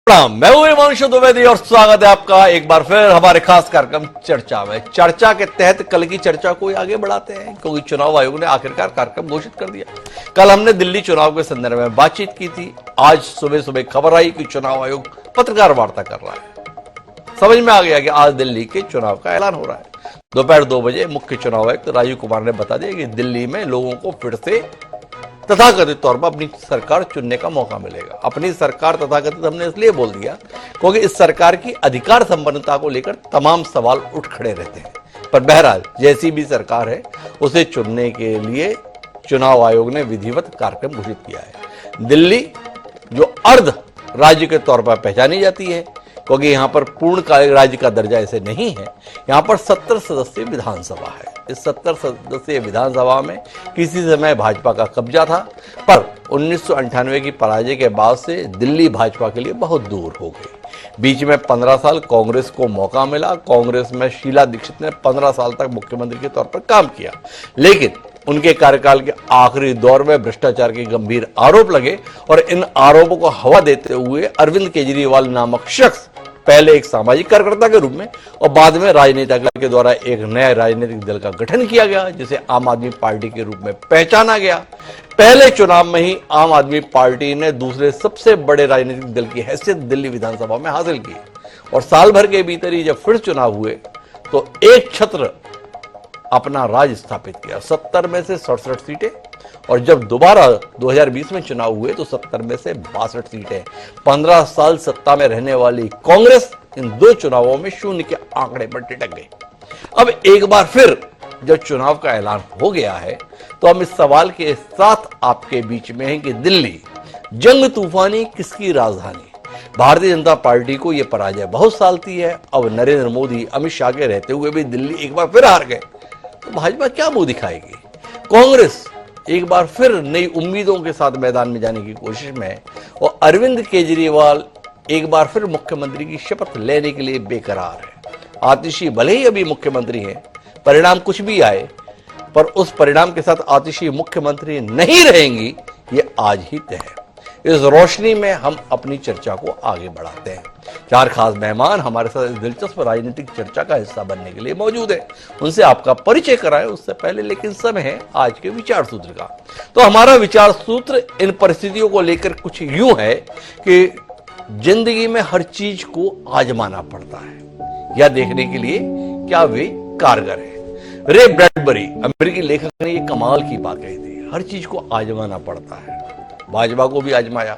प्रणाम, मैं हूं हिमांशु द्विवेदी और स्वागत है आपका एक बार फिर हमारे खास कार्यक्रम चर्चा में। चर्चा के तहत कल की चर्चा को आगे बढ़ाते हैं क्योंकि चुनाव आयोग ने आखिरकार कार्यक्रम घोषित कर दिया। कल हमने दिल्ली चुनाव के संदर्भ में बातचीत की थी। आज सुबह सुबह खबर आई कि चुनाव आयोग पत्रकार वार्ता कर रहा है। समझ में आ गया कि आज दिल्ली के चुनाव का ऐलान हो रहा है। दोपहर 2 बजे मुख्य चुनाव आयुक्त राजीव कुमार ने बता दिया कि दिल्ली में लोगों को फिर से तथाकथित तौर पर अपनी सरकार चुनने का मौका मिलेगा। अपनी सरकार तथाकथित हमने इसलिए बोल दिया क्योंकि इस सरकार की अधिकार संपन्नता को लेकर तमाम सवाल उठ खड़े रहते हैं। पर बहरहाल जैसी भी सरकार है उसे चुनने के लिए चुनाव आयोग ने विधिवत कार्यक्रम घोषित किया है। दिल्ली जो अर्ध राज्य के तौर पर पहचानी जाती है क्योंकि यहां पर पूर्णकालिक राज्य का दर्जा ऐसे नहीं है। यहां पर 70 सदस्यीय विधानसभा है। इस 70 सदस्यीय विधानसभा में किसी समय भाजपा का कब्जा था, पर 1998 की पराजय के बाद से दिल्ली भाजपा के लिए बहुत दूर हो गई। बीच में 15 साल कांग्रेस को मौका मिला। कांग्रेस में शीला दीक्षित ने 15 साल तक मुख्यमंत्री के तौर पर काम किया, लेकिन उनके कार्यकाल के आखिरी दौर में भ्रष्टाचार के गंभीर आरोप लगे और इन आरोपों को हवा देते हुए अरविंद केजरीवाल नामक शख्स पहले एक सामाजिक कार्यकर्ता के रूप में और बाद में राजनेता के द्वारा एक नया राजनीतिक दल का गठन किया गया जिसे आम आदमी पार्टी के रूप में पहचाना गया। पहले चुनाव में ही आम आदमी पार्टी ने दूसरे सबसे बड़े राजनीतिक दल की हैसियत दिल्ली विधानसभा में हासिल की और साल भर के भीतर ही जब फिर चुनाव हुए तो एक छत्र अपना राज स्थापित किया। 70 में से 67 सीटें और जब दोबारा 2020 में चुनाव हुए तो 70 में से 62 सीटें। 15 साल सत्ता में रहने वाली कांग्रेस इन 2 चुनावों में शून्य के आंकड़े पर टिक गई। अब एक बार फिर जब चुनाव का ऐलान हो गया है तो हम इस सवाल के साथ आपके बीच में हैं कि दिल्ली जंग तूफानी किसकी राजधानी। भारतीय जनता पार्टी को यह पराजय बहुत सालती है। अब नरेंद्र मोदी अमित शाह के रहते हुए भी दिल्ली एक बार फिर हार गए तो भाजपा क्या मुंह दिखाएगी। कांग्रेस एक बार फिर नई उम्मीदों के साथ मैदान में जाने की कोशिश में है और अरविंद केजरीवाल एक बार फिर मुख्यमंत्री की शपथ लेने के लिए बेकरार है। आतिशी भले ही अभी मुख्यमंत्री हैं, परिणाम कुछ भी आए पर उस परिणाम के साथ आतिशी मुख्यमंत्री नहीं रहेंगी, ये आज ही तय है। इस रोशनी में हम अपनी चर्चा को आगे बढ़ाते हैं। 4 खास मेहमान हमारे साथ इस दिलचस्प राजनीतिक चर्चा का हिस्सा बनने के लिए मौजूद है। उनसे आपका परिचय कराएं उससे पहले लेकिन समय है आज के विचार सूत्र का। तो हमारा विचार सूत्र इन परिस्थितियों को लेकर कुछ यूं है कि जिंदगी में हर चीज को आजमाना पड़ता है या देखने के लिए क्या वे कारगर है। रे ब्रैडबरी अमेरिकी लेखक ने यह कमाल की बात कही थी, हर चीज को आजमाना पड़ता है। भाजपा को भी आजमाया,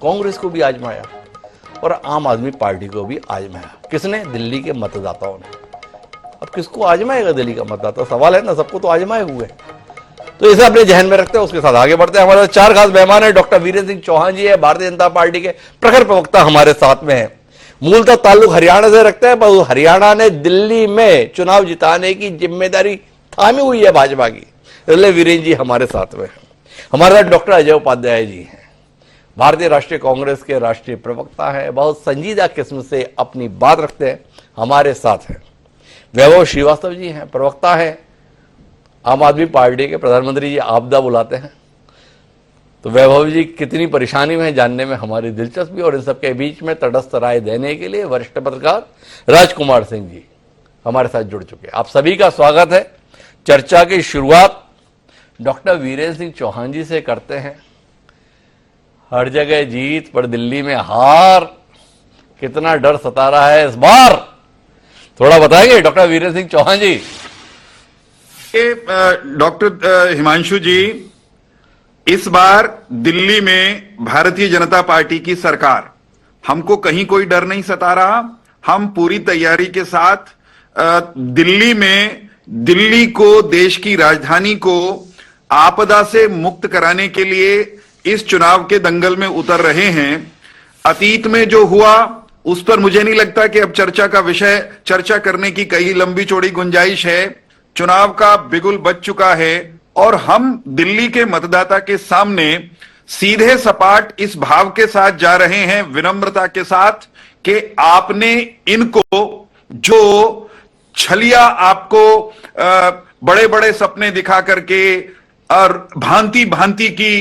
कांग्रेस को भी आजमाया और आम आदमी पार्टी को भी आजमाया। किसने? दिल्ली के मतदाताओं ने। अब किसको आजमाएगा दिल्ली का मतदाता? सवाल है ना, सबको तो आजमाए हुए। तो इसे अपने जहन में रखते हैं, उसके साथ आगे बढ़ते हैं। हमारे 4 खास मेहमान है। डॉक्टर वीरेंद्र सिंह चौहान जी है, भारतीय जनता पार्टी के प्रखर प्रवक्ता हमारे साथ में है। मूलतः ताल्लुक हरियाणा से रखते हैं पर हरियाणा ने दिल्ली में चुनाव जिताने की जिम्मेदारी थामी हुई है भाजपा की, इसलिए वीरेंद्र जी हमारे साथ में है। हमारे साथ डॉक्टर अजय उपाध्याय जी हैं, भारतीय राष्ट्रीय कांग्रेस के राष्ट्रीय प्रवक्ता हैं, बहुत संजीदा किस्म से अपनी बात रखते हैं, हमारे साथ हैं। वैभव श्रीवास्तव जी हैं, प्रवक्ता हैं, आम आदमी पार्टी के। प्रधानमंत्री जी आपदा बुलाते हैं तो वैभव जी कितनी परेशानी में जानने में हमारी दिलचस्पी। और इन सबके बीच में तटस्थ राय देने के लिए वरिष्ठ पत्रकार राजकुमार सिंह जी हमारे साथ जुड़ चुके हैं। आप सभी का स्वागत है। चर्चा की शुरुआत डॉक्टर वीरेंद्र सिंह चौहान जी से करते हैं। हर जगह जीत पर दिल्ली में हार, कितना डर सता रहा है इस बार, थोड़ा बताएंगे डॉक्टर वीरेंद्र सिंह चौहान जी? डॉक्टर हिमांशु जी, इस बार दिल्ली में भारतीय जनता पार्टी की सरकार, हमको कहीं कोई डर नहीं सता रहा। हम पूरी तैयारी के साथ दिल्ली को, देश की राजधानी को आपदा से मुक्त कराने के लिए इस चुनाव के दंगल में उतर रहे हैं। अतीत में जो हुआ उस पर मुझे नहीं लगता कि अब चर्चा करने की कई लंबी चौड़ी गुंजाइश है। चुनाव का बिगुल बज चुका है और हम दिल्ली के मतदाता के सामने सीधे सपाट इस भाव के साथ जा रहे हैं, विनम्रता के साथ, कि आपने इनको जो छलिया आपको बड़े बड़े सपने दिखा करके और भांति भांति की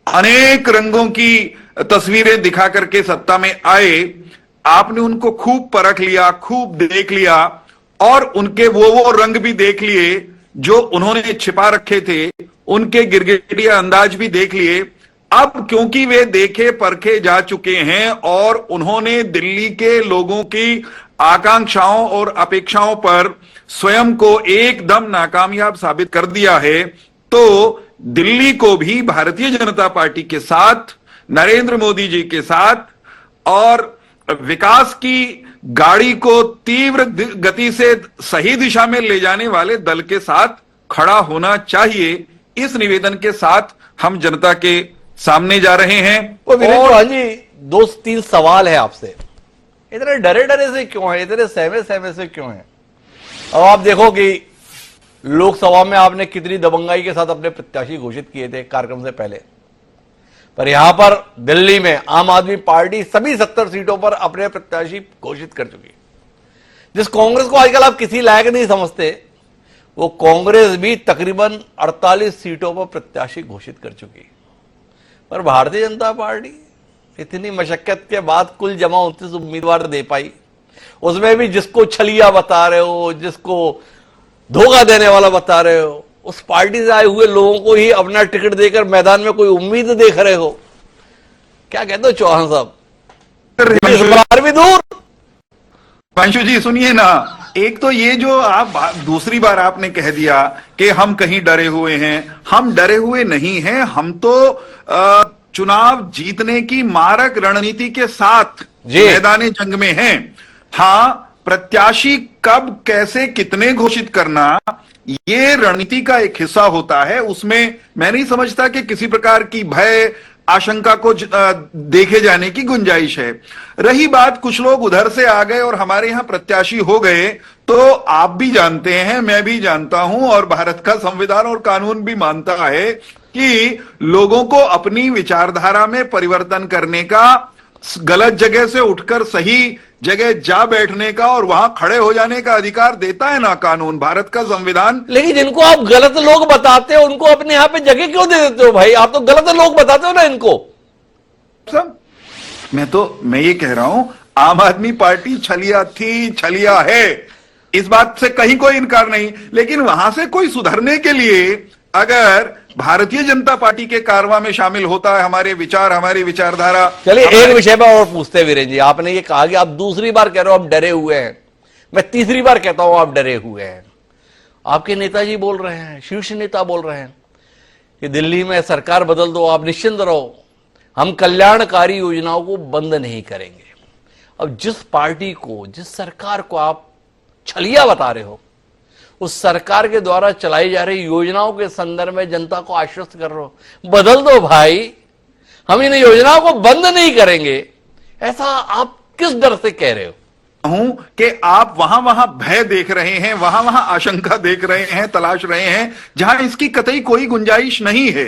अनेक रंगों की तस्वीरें दिखा करके सत्ता में आए, आपने उनको खूब परख लिया, खूब देख लिया और उनके वो रंग भी देख लिए जो उन्होंने छिपा रखे थे, उनके गिरगिटिया अंदाज भी देख लिए। अब क्योंकि वे देखे परखे जा चुके हैं और उन्होंने दिल्ली के लोगों की आकांक्षाओं और अपेक्षाओं पर स्वयं को एकदम नाकामयाब साबित कर दिया है, तो दिल्ली को भी भारतीय जनता पार्टी के साथ, नरेंद्र मोदी जी के साथ और विकास की गाड़ी को तीव्र गति से सही दिशा में ले जाने वाले दल के साथ खड़ा होना चाहिए। इस निवेदन के साथ हम जनता के सामने जा रहे हैं। वीरेंद्र चौहान जी, 2-3 सवाल है आपसे। इतने डरे डरे से क्यों है, इतने सहमे सहमे से क्यों है? अब आप देखो कि लोकसभा में आपने कितनी दबंगाई के साथ अपने प्रत्याशी घोषित किए थे कार्यक्रम से पहले, पर यहां पर दिल्ली में आम आदमी पार्टी सभी 70 सीटों पर अपने प्रत्याशी घोषित कर चुकी है। जिस कांग्रेस को आजकल आप किसी लायक नहीं समझते, वो कांग्रेस भी तकरीबन 48 सीटों पर प्रत्याशी घोषित कर चुकी है। पर भारतीय जनता पार्टी इतनी मशक्कत के बाद कुल जमा 29 उम्मीदवार दे पाई, उसमें भी जिसको छलिया बता रहे हो, जिसको धोखा देने वाला बता रहे हो, उस पार्टी से आए हुए लोगों को ही अपना टिकट देकर मैदान में कोई उम्मीद देख रहे हो। क्या कहते हो चौहान साहब? इस बार भी दूर। हिमांशु जी सुनिए ना, एक तो ये जो आप दूसरी बार आपने कह दिया कि हम कहीं डरे हुए हैं, हम डरे हुए नहीं हैं। हम तो चुनाव जीतने की मारक रणनीति के साथ मैदाने जंग में हैं। हाँ, प्रत्याशी कब कैसे कितने घोषित करना ये रणनीति का एक हिस्सा होता है। उसमें मैं नहीं समझता कि किसी प्रकार की भय आशंका को देखे जाने की गुंजाइश है। रही बात कुछ लोग उधर से आ गए और हमारे यहां प्रत्याशी हो गए, तो आप भी जानते हैं, मैं भी जानता हूं और भारत का संविधान और कानून भी मानता है कि लोगों को अपनी विचारधारा में परिवर्तन करने का, गलत जगह से उठकर सही जगह जा बैठने का और वहां खड़े हो जाने का अधिकार देता है ना कानून, भारत का संविधान। लेकिन जिनको आप गलत लोग बताते हो उनको अपने यहां पे जगह क्यों दे देते हो भाई? आप तो गलत लोग बताते हो ना इनको। सब मैं ये कह रहा हूं, आम आदमी पार्टी छलिया थी, छलिया है, इस बात से कहीं कोई इनकार नहीं। लेकिन वहां से कोई सुधरने के लिए अगर भारतीय जनता पार्टी के कारवां में शामिल होता है, हमारे विचार, हमारी विचारधारा। चलिए एक विषय पर और पूछते हैं वीरेंद्र जी, आपने ये कहा कि आप दूसरी बार कह रहे हो आप डरे हुए हैं, मैं तीसरी बार कहता हूं आप डरे हुए हैं। आपके नेताजी बोल रहे हैं, शीर्ष नेता बोल रहे हैं कि दिल्ली में सरकार बदल दो, आप निश्चिंत रहो, हम कल्याणकारी योजनाओं को बंद नहीं करेंगे। अब जिस पार्टी को, जिस सरकार को आप छलिया बता रहे हो, उस सरकार के द्वारा चलाई जा रही योजनाओं के संदर्भ में जनता को आश्वस्त कर रहे हो, बदल दो भाई, हम इन योजनाओं को बंद नहीं करेंगे। ऐसा आप किस डर से कह रहे हो? कि आप वहां भय देख रहे हैं, वहां आशंका देख रहे हैं, तलाश रहे हैं जहां इसकी कतई कोई गुंजाइश नहीं है।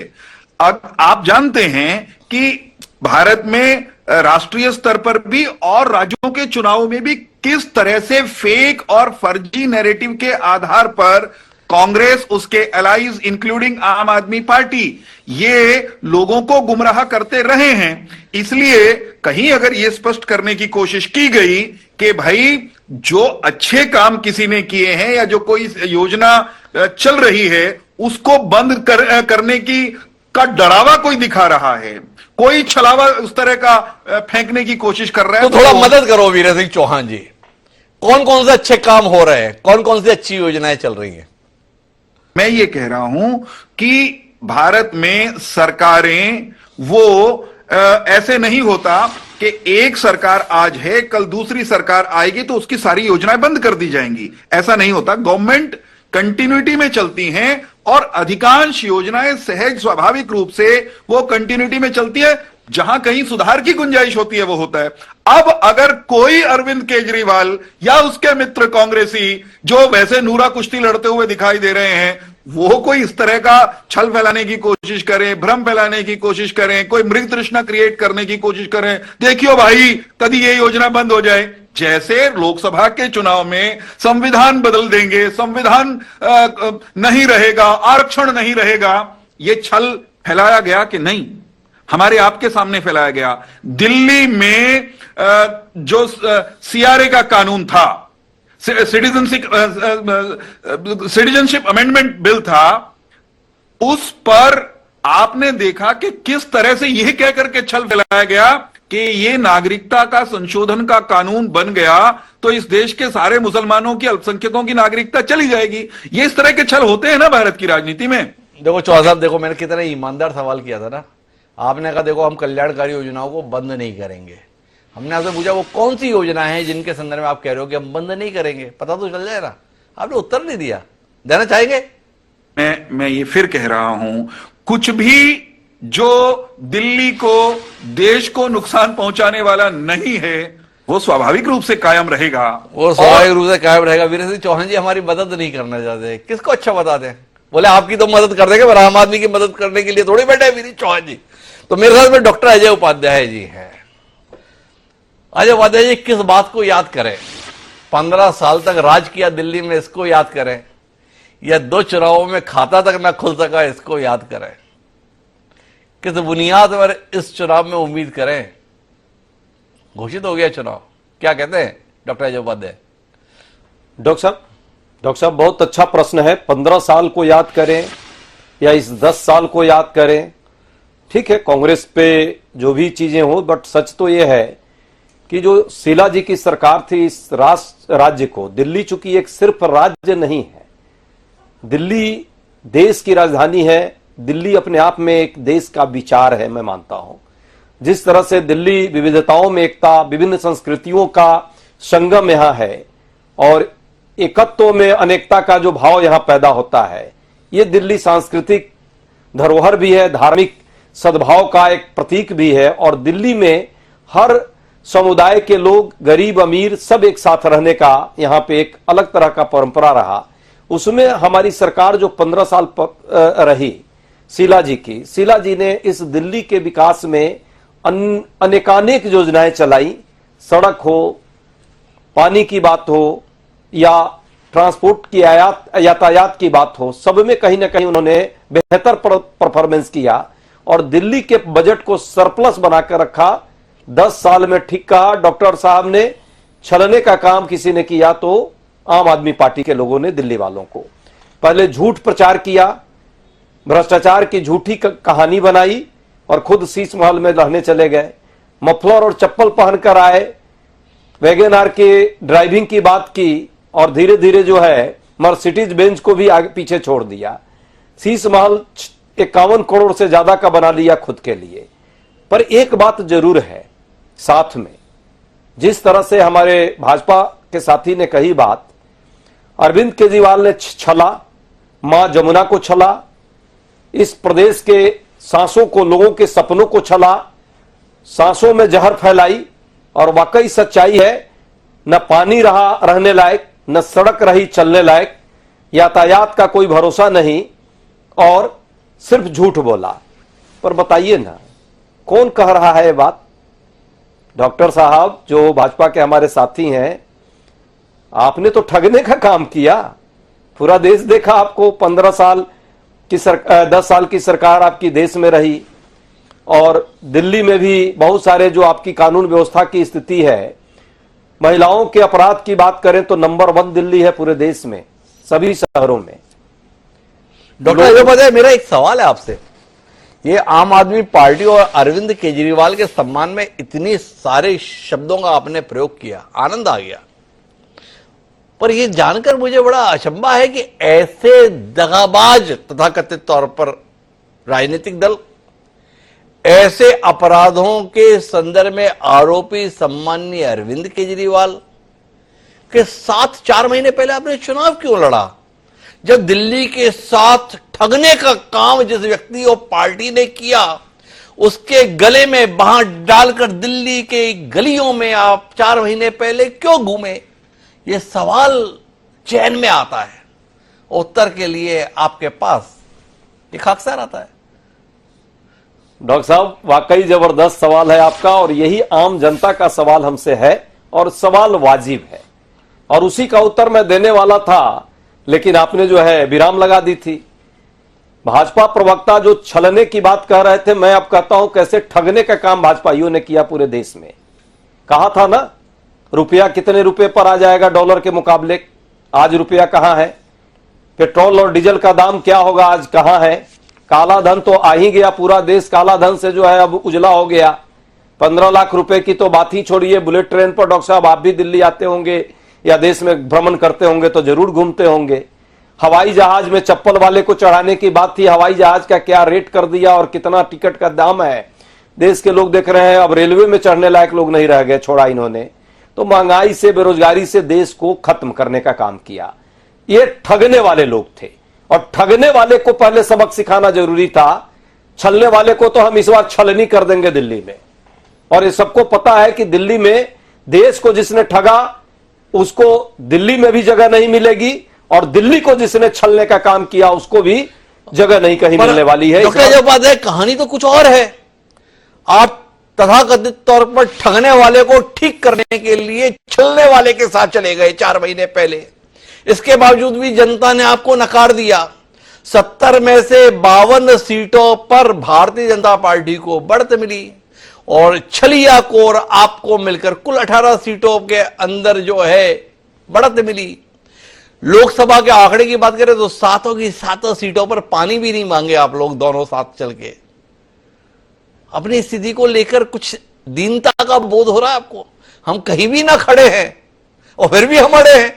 आप जानते हैं कि भारत में राष्ट्रीय स्तर पर भी और राज्यों के चुनावों में भी किस तरह से फेक और फर्जी नैरेटिव के आधार पर कांग्रेस, उसके एलाइज इंक्लूडिंग आम आदमी पार्टी, ये लोगों को गुमराह करते रहे हैं। इसलिए कहीं अगर ये स्पष्ट करने की कोशिश की गई कि भाई जो अच्छे काम किसी ने किए हैं या जो कोई योजना चल रही है उसको बंद करने की का डरावा कोई दिखा रहा है, कोई छलावा उस तरह का फेंकने की कोशिश कर रहा है, तो थोड़ा मदद करो वीरेंद्र सिंह चौहान जी, कौन कौन से अच्छे काम हो रहे हैं, कौन कौन सी अच्छी योजनाएं चल रही हैं? मैं ये कह रहा हूं कि भारत में सरकारें वो ऐसे नहीं होता कि एक सरकार आज है, कल दूसरी सरकार आएगी तो उसकी सारी योजनाएं बंद कर दी जाएंगी। ऐसा नहीं होता। गवर्नमेंट कंटिन्यूटी में चलती हैं और अधिकांश योजनाएं सहज स्वाभाविक रूप से वो कंटिन्यूटी में चलती है। जहां कहीं सुधार की गुंजाइश होती है वो होता है। अब अगर कोई अरविंद केजरीवाल या उसके मित्र कांग्रेसी जो वैसे नूरा कुश्ती लड़ते हुए दिखाई दे रहे हैं, वो कोई इस तरह का छल फैलाने की कोशिश करें, भ्रम फैलाने की कोशिश करें, कोई मृग तृष्णा क्रिएट करने की कोशिश करें, देखियो भाई कभी ये योजना बंद हो जाए, जैसे लोकसभा के चुनाव में संविधान बदल देंगे, संविधान नहीं रहेगा, आरक्षण नहीं रहेगा, ये छल फैलाया गया कि नहीं? हमारे आपके सामने फैलाया गया। दिल्ली में जो सीआरए का कानून था, सिटीजनशिप अमेंडमेंट बिल था, उस पर आपने देखा कि किस तरह से यह कहकर के छल फैलाया गया कि ये नागरिकता का संशोधन का कानून बन गया तो इस देश के सारे मुसलमानों की, अल्पसंख्यकों की नागरिकता चली जाएगी। ये इस तरह के छल होते हैं ना भारत की राजनीति में। देखो चौहान साहब, देखो मैंने कितना ईमानदार सवाल किया था ना। आपने कहा देखो हम कल्याणकारी योजनाओं को बंद नहीं करेंगे। हमने आपसे पूछा वो कौन सी योजना है जिनके संदर्भ में आप कह रहे हो कि हम बंद नहीं करेंगे, पता तो चल जाए ना। आपने उत्तर नहीं दिया, देना चाहेंगे? मैं ये फिर कह रहा हूं, कुछ भी जो दिल्ली को, देश को नुकसान पहुंचाने वाला नहीं है वो स्वाभाविक रूप से कायम रहेगा। वो स्वाभाविक रूप से कायम रहेगा। वीरेंद्र सिंह चौहान जी हमारी मदद नहीं करना चाहते, किसको अच्छा बताते हैं? बोले आपकी तो मदद कर देंगे, पर आम आदमी की मदद करने के लिए थोड़ी बैठे वीरेंद्र चौहान जी। तो मेरे साथ में डॉक्टर अजय उपाध्याय जी हैं। अजय उपाध्याय जी, किस बात को याद करें? 15 साल तक राज किया दिल्ली में, इसको याद करें, या 2 चुनावों में खाता तक ना खुल सका, इसको याद करें? किस बुनियाद पर इस चुनाव में उम्मीद करें? घोषित हो गया चुनाव, क्या कहते हैं डॉक्टर अजय उपाध्याय? डॉक्टर साहब बहुत अच्छा प्रश्न है। 15 साल को याद करें या इस 10 साल को याद करें, ठीक है, कांग्रेस पे जो भी चीजें हो, बट सच तो यह है कि जो शीला जी की सरकार थी, इस राज्य को, दिल्ली चूंकि एक सिर्फ राज्य नहीं है, दिल्ली देश की राजधानी है, दिल्ली अपने आप में एक देश का विचार है। मैं मानता हूं जिस तरह से दिल्ली विविधताओं में एकता, विभिन्न संस्कृतियों का संगम यहां है और एकत्व में अनेकता का जो भाव यहां पैदा होता है, ये दिल्ली सांस्कृतिक धरोहर भी है, धार्मिक सद्भाव का एक प्रतीक भी है। और दिल्ली में हर समुदाय के लोग, गरीब अमीर, सब एक साथ रहने का यहां पे एक अलग तरह का परंपरा रहा। उसमें हमारी सरकार जो 15 साल रही शीला जी की, शीला जी ने इस दिल्ली के विकास में अनेकानेक योजनाएं चलाई। सड़क हो, पानी की बात हो या ट्रांसपोर्ट की यातायात की बात हो, सब में कहीं ना कहीं उन्होंने बेहतर परफॉर्मेंस किया और दिल्ली के बजट को सरप्लस बनाकर रखा। 10 साल में ठीक कहा डॉक्टर साहब ने, छलने का काम किसी ने किया तो आम आदमी पार्टी के लोगों ने दिल्ली वालों को पहले झूठ प्रचार किया, भ्रष्टाचार की झूठी कहानी बनाई और खुद शीश महल में रहने चले गए। मफलर और चप्पल पहनकर आए, वैगनआर के ड्राइविंग की बात की और धीरे धीरे जो है मर्सिडीज बेंज को भी आगे पीछे छोड़ दिया। शीश महल 51 करोड़ से ज्यादा का बना लिया खुद के लिए। पर एक बात जरूर है साथ में, जिस तरह से हमारे भाजपा के साथी ने कही बात, अरविंद केजरीवाल ने छला, मां जमुना को छला, इस प्रदेश के सांसों को, लोगों के सपनों को छला, सांसों में जहर फैलाई। और वाकई सच्चाई है, न पानी रहा रहने लायक, न सड़क रही चलने लायक, यातायात का कोई भरोसा नहीं और सिर्फ झूठ बोला। पर बताइए ना, कौन कह रहा है ये बात? डॉक्टर साहब जो भाजपा के हमारे साथी हैं, आपने तो ठगने का काम किया। पूरा देश देखा आपको, 15 साल की 10 साल की सरकार आपकी देश में रही और दिल्ली में भी बहुत सारे जो आपकी कानून व्यवस्था की स्थिति है, महिलाओं के अपराध की बात करें तो नंबर 1 दिल्ली है पूरे देश में, सभी शहरों में। डॉक्टर अजय उपाध्याय, मेरा एक सवाल है आपसे। ये आम आदमी पार्टी और अरविंद केजरीवाल के सम्मान में इतने सारे शब्दों का आपने प्रयोग किया, आनंद आ गया, पर यह जानकर मुझे बड़ा अचंभा है कि ऐसे दगाबाज तथाकथित तौर पर राजनीतिक दल, ऐसे अपराधों के संदर्भ में आरोपी सम्माननीय अरविंद केजरीवाल के साथ 4 महीने पहले आपने चुनाव क्यों लड़ा? जब दिल्ली के साथ ठगने का काम जिस व्यक्ति और पार्टी ने किया, उसके गले में बांह डालकर दिल्ली के गलियों में आप 4 महीने पहले क्यों घूमे? यह सवाल चैन में आता है, उत्तर के लिए आपके पास एक अक्सर आता है। डॉक्टर साहब वाकई जबरदस्त सवाल है आपका और यही आम जनता का सवाल हमसे है और सवाल वाजिब है और उसी का उत्तर मैं देने वाला था, लेकिन आपने जो है विराम लगा दी थी। भाजपा प्रवक्ता जो छलने की बात कह रहे थे, मैं अब कहता हूं कैसे ठगने का काम भाजपाइयों ने किया पूरे देश में। कहा था ना रुपया कितने रुपए पर आ जाएगा डॉलर के मुकाबले, आज रुपया कहां है। पेट्रोल और डीजल का दाम क्या होगा, आज कहां है। काला धन तो आ ही गया, पूरा देश काला धन से जो है अब उजला हो गया। 15 लाख रुपए की तो बात ही छोड़िए। बुलेट ट्रेन पर डॉक्टर साहब आप भी दिल्ली आते होंगे या देश में भ्रमण करते होंगे तो जरूर घूमते होंगे। हवाई जहाज में चप्पल वाले को चढ़ाने की बात थी, हवाई जहाज का क्या रेट कर दिया और कितना टिकट का दाम है, देश के लोग देख रहे हैं। अब रेलवे में चढ़ने लायक लोग नहीं रह गए, छोड़ा इन्होंने। तो महंगाई से, बेरोजगारी से देश को खत्म करने का काम किया। ये ठगने वाले लोग थे और ठगने वाले को पहले सबक सिखाना जरूरी था। छलने वाले को तो हम इस बार छलनी कर देंगे दिल्ली में, और ये सबको पता है कि दिल्ली में देश को जिसने ठगा उसको दिल्ली में भी जगह नहीं मिलेगी, और दिल्ली को जिसने छलने का काम किया उसको भी जगह नहीं कहीं मिलने वाली है। डॉक्टर जो बात है, कहानी तो कुछ और है। आप तथाकथित तौर पर ठगने वाले को ठीक करने के लिए छलने वाले के साथ चले गए 4 महीने पहले। इसके बावजूद भी जनता ने आपको नकार दिया। 70 में से 52 सीटों पर भारतीय जनता पार्टी को बढ़त मिली, और छलिया को और आपको मिलकर कुल 18 सीटों के अंदर जो है बढ़त मिली। लोकसभा के आंकड़े की बात करें तो 7 की 7 सीटों पर पानी भी नहीं मांगे आप लोग दोनों साथ चल के। अपनी स्थिति को लेकर कुछ दीनता का बोध हो रहा है आपको? हम कहीं भी ना खड़े हैं और फिर भी हम अड़े हैं।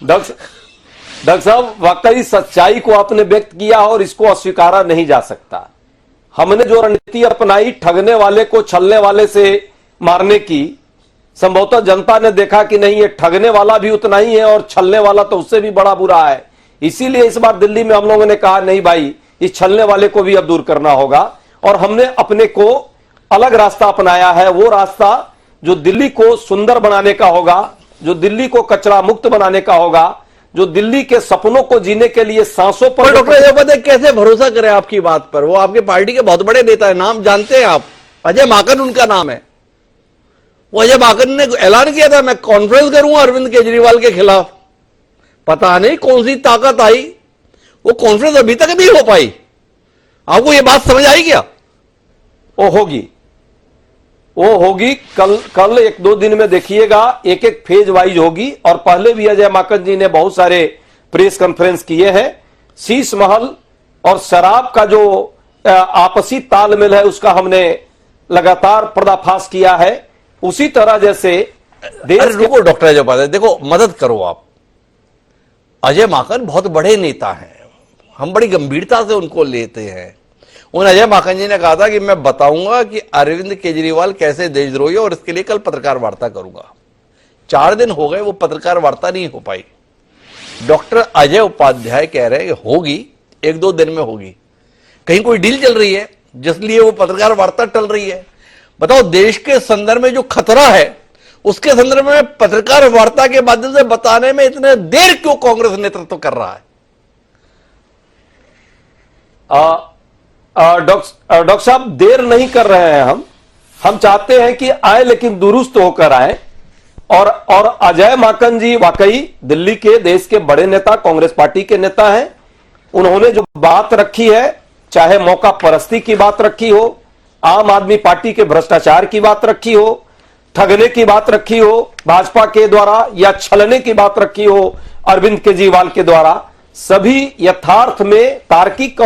डॉक्टर साहब, वाकई सच्चाई को आपने व्यक्त किया और इसको अस्वीकारा नहीं जा सकता। हमने जो रणनीति अपनाई ठगने वाले को छलने वाले से मारने की, संभवतः जनता ने देखा कि नहीं, ये ठगने वाला भी उतना ही है और छलने वाला तो उससे भी बड़ा बुरा है। इसीलिए इस बार दिल्ली में हम लोगों ने कहा नहीं भाई, इस छलने वाले को भी अब दूर करना होगा, और हमने अपने को अलग रास्ता अपनाया है। वो रास्ता जो दिल्ली को सुंदर बनाने का होगा, जो दिल्ली को कचरा मुक्त बनाने का होगा, जो दिल्ली के सपनों को जीने के लिए सांसों पर। डॉक्टर ये बताए कैसे भरोसा करें आपकी बात पर? वो आपके पार्टी के बहुत बड़े नेता है, नाम जानते हैं आप, अजय माकन उनका नाम है। वो अजय माकन ने ऐलान किया था मैं कॉन्फ्रेंस करूंगा अरविंद केजरीवाल के खिलाफ। पता नहीं कौन सी ताकत आई, वो कॉन्फ्रेंस अभी तक नहीं हो पाई। आपको ये बात समझ आई क्या? वो होगी कल 1-2 दिन में देखिएगा, एक एक फेज वाइज होगी। और पहले भी अजय माकन जी ने बहुत सारे प्रेस कॉन्फ्रेंस किए हैं। शीश महल और शराब का जो आपसी तालमेल है उसका हमने लगातार पर्दाफाश किया है। उसी तरह जैसे देश रुको डॉक्टर अजय उपाध्याय, देखो मदद करो आप। अजय माकन बहुत बड़े नेता हैं, हम बड़ी गंभीरता से उनको लेते हैं। उन अजय माकन जी ने कहा था कि मैं बताऊंगा कि अरविंद केजरीवाल कैसे देशद्रोही है और इसके लिए कल पत्रकार वार्ता करूंगा। 4 दिन हो गए, वो पत्रकार वार्ता नहीं हो पाई। डॉक्टर अजय उपाध्याय कह रहे हैं कि होगी, 1-2 दिन में होगी। कहीं कोई डील चल रही है जिसलिए वो पत्रकार वार्ता टल रही है? बताओ, देश के संदर्भ में जो खतरा है उसके संदर्भ में पत्रकार वार्ता के माध्यम से बताने में इतने देर क्यों कांग्रेस नेतृत्व कर रहा है? डॉक्टर साहब, देर नहीं कर रहे हैं हम चाहते हैं कि आए लेकिन दुरुस्त होकर आए। और अजय माकन जी वाकई दिल्ली के देश के बड़े नेता, कांग्रेस पार्टी के नेता हैं। उन्होंने जो बात रखी है, चाहे मौका परस्ती की बात रखी हो, आम आदमी पार्टी के भ्रष्टाचार की बात रखी हो, ठगने की बात रखी हो भाजपा के द्वारा, या छलने की बात रखी हो अरविंद केजरीवाल के द्वारा, सभी यथार्थ में तार्किक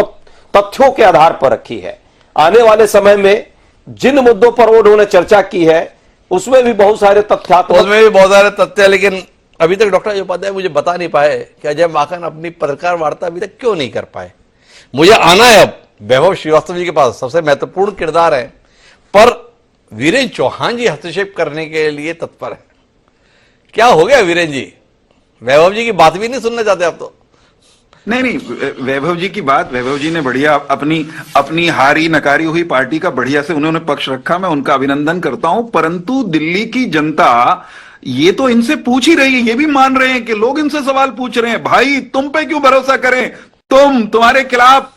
तथ्यों के आधार पर रखी है। आने वाले समय में जिन मुद्दों पर उन्होंने चर्चा की है उसमें भी बहुत सारे तथ्य, लेकिन अभी तक डॉक्टर उपाध्याय मुझे बता नहीं पाए कि अजय माकन अपनी पत्रकार वार्ता अभी तक क्यों नहीं कर पाए। मुझे आना है अब वैभव श्रीवास्तव जी के पास, सबसे महत्वपूर्ण किरदार है, पर वीरेंद्र चौहान जी हस्तक्षेप करने के लिए तत्पर है। क्या हो गया वीरेंद्र जी? वैभव जी की बात भी नहीं सुनना चाहते आप तो? नहीं, वैभव जी की बात, वैभव जी ने बढ़िया अपनी हारी नकारी हुई पार्टी का बढ़िया से उन्होंने पक्ष रखा, मैं उनका अभिनंदन करता हूं। परंतु दिल्ली की जनता ये तो इनसे पूछ ही रही है, ये भी मान रहे हैं कि लोग इनसे सवाल पूछ रहे हैं, भाई तुम पे क्यों भरोसा करें, तुम्हारे खिलाफ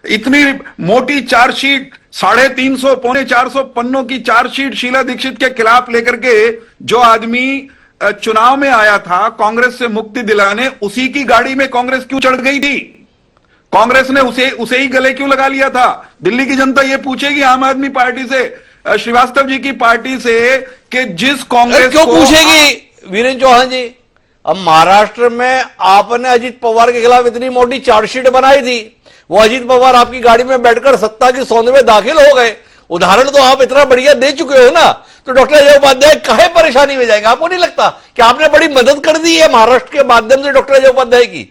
इतनी मोटी चार्जशीट, 350 पौने 400 पन्नों की चार्जशीट शीला दीक्षित के खिलाफ लेकर के जो आदमी चुनाव में आया था कांग्रेस से मुक्ति दिलाने, उसी की गाड़ी में कांग्रेस क्यों चढ़ गई थी? कांग्रेस ने उसे ही गले क्यों लगा लिया था? दिल्ली की जनता ये पूछेगी आम आदमी पार्टी से, श्रीवास्तव जी की पार्टी से, कि जिस कांग्रेस क्यों को पूछेगी वीरेंद्र चौहान जी? अब महाराष्ट्र में आपने अजीत पवार के खिलाफ इतनी मोटी चार्जशीट बनाई थी, वो अजीत पवार आपकी गाड़ी में बैठकर सत्ता की सौंध में दाखिल हो गए। उदाहरण तो आप इतना बढ़िया दे चुके हो ना, तो डॉक्टर अजय उपाध्याय काहे परेशानी में जाएंगे? आपको नहीं लगता कि आपने बड़ी मदद कर दी है महाराष्ट्र के माध्यम से डॉक्टर अजय उपाध्याय की?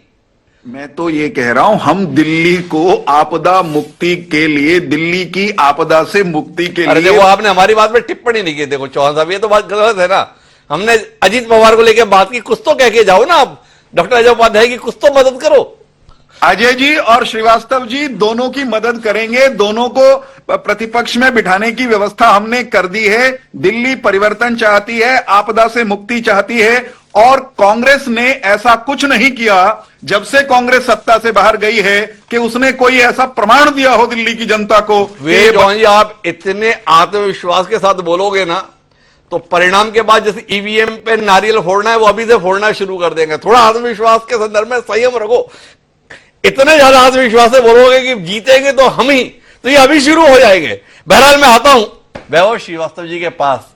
मैं तो ये कह रहा हूं, हम दिल्ली को आपदा मुक्ति के लिए, दिल्ली की आपदा से मुक्ति के अरे लिए। देखो, आपने हमारी बात में टिप्पणी नहीं की। देखो चौहान साहब, ये तो बात गलत है ना। हमने अजीत पवार को लेकर बात की, कुछ तो कह के जाओ ना। आप डॉक्टर अजय उपाध्याय की कुछ तो मदद करो। अजय जी और श्रीवास्तव जी दोनों की मदद करेंगे, दोनों को प्रतिपक्ष में बिठाने की व्यवस्था हमने कर दी है। दिल्ली परिवर्तन चाहती है, आपदा से मुक्ति चाहती है, और कांग्रेस ने ऐसा कुछ नहीं किया जब से कांग्रेस सत्ता से बाहर गई है कि उसने कोई ऐसा प्रमाण दिया हो दिल्ली की जनता को। जॉन जी, आप इतने आत्मविश्वास के साथ बोलोगे ना, तो परिणाम के बाद जैसे ईवीएम पे नारियल फोड़ना है, वो अभी से फोड़ना शुरू कर देंगे। थोड़ा आत्मविश्वास के संदर्भ में संयम रखो। इतने ज्यादा आत्मविश्वास से बोलोगे कि जीतेंगे तो हम ही, तो ये अभी शुरू हो जाएंगे। बहरहाल मैं आता हूं वैभव श्रीवास्तव जी के पास।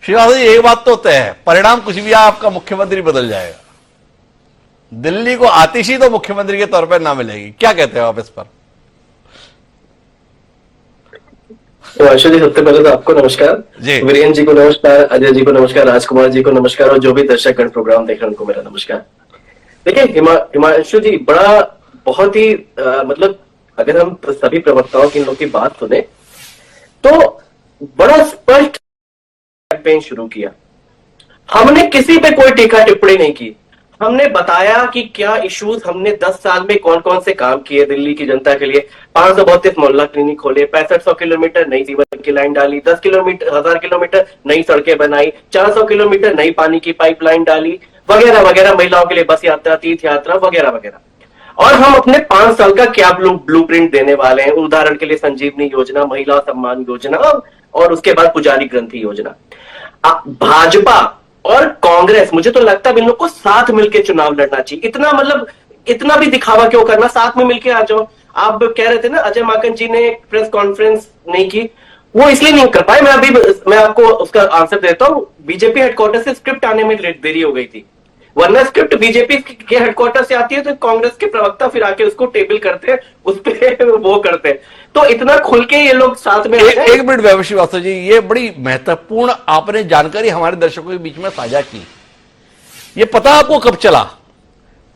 श्रीवास्तव जी, एक बात तो तय है, परिणाम कुछ भी आपका मुख्यमंत्री बदल जाएगा। दिल्ली को आतिशी तो मुख्यमंत्री के तौर पर ना मिलेगी। क्या कहते हो आप इस पर? तो आशा जी, सबसे पहले तो आपको नमस्कार जी। वीरेंद्र जी को नमस्कार, अजय जी को नमस्कार, राजकुमार जी को नमस्कार, और जो भी दर्शकगण प्रोग्राम देख रहे हैं उनको मेरा नमस्कार। देखिए हिमांशु जी, बहुत ही मतलब अगर हम सभी प्रवक्ताओं की इन लोग की बात सुने तो बड़ा स्पष्ट कैंपेन शुरू किया। हमने किसी पे कोई टीका टिप्पणी नहीं की। हमने बताया कि क्या इश्यूज हमने 10 साल में कौन कौन से काम किए दिल्ली की जनता के लिए। 532 मोहल्ला क्लिनिक खोले, 6500 किलोमीटर नई सीवर की लाइन डाली, 10,000 किलोमीटर नई सड़कें बनाई, 400 किलोमीटर नई पानी की पाइपलाइन डाली, वगैरह वगैरह, महिलाओं के लिए बस यात्रा, तीर्थ यात्रा वगैरह वगैरह। और हम अपने 5 साल का क्या ब्लूप्रिंट देने वाले हैं। उदाहरण के लिए संजीवनी योजना, महिला सम्मान योजना, और उसके बाद पुजारी ग्रंथि योजना। भाजपा और कांग्रेस, मुझे तो लगता है इन लोग को साथ मिलकर चुनाव लड़ना चाहिए। इतना मतलब इतना भी दिखावा क्यों करना, साथ में मिलकर आ जाओ। आप कह रहे थे ना अजय माकन जी ने प्रेस कॉन्फ्रेंस नहीं की, वो इसलिए नहीं कर पाए। मैं आपको उसका आंसर देता हूं। बीजेपी हेडक्वार्टर से स्क्रिप्ट आने में देरी हो गई थी, वरना स्क्रिप्ट बीजेपी के हेडक्वार्टर से आती है तो कांग्रेस के प्रवक्ता फिर आके उसको टेबल करते हैं, उस पे वो करते हैं। तो इतना खुल के ये लोग साथ में एक मिनट वैभव श्रीवास्तव जी, ये बड़ी महत्वपूर्ण आपने जानकारी हमारे दर्शकों के बीच में साझा की। ये पता आपको कब चला?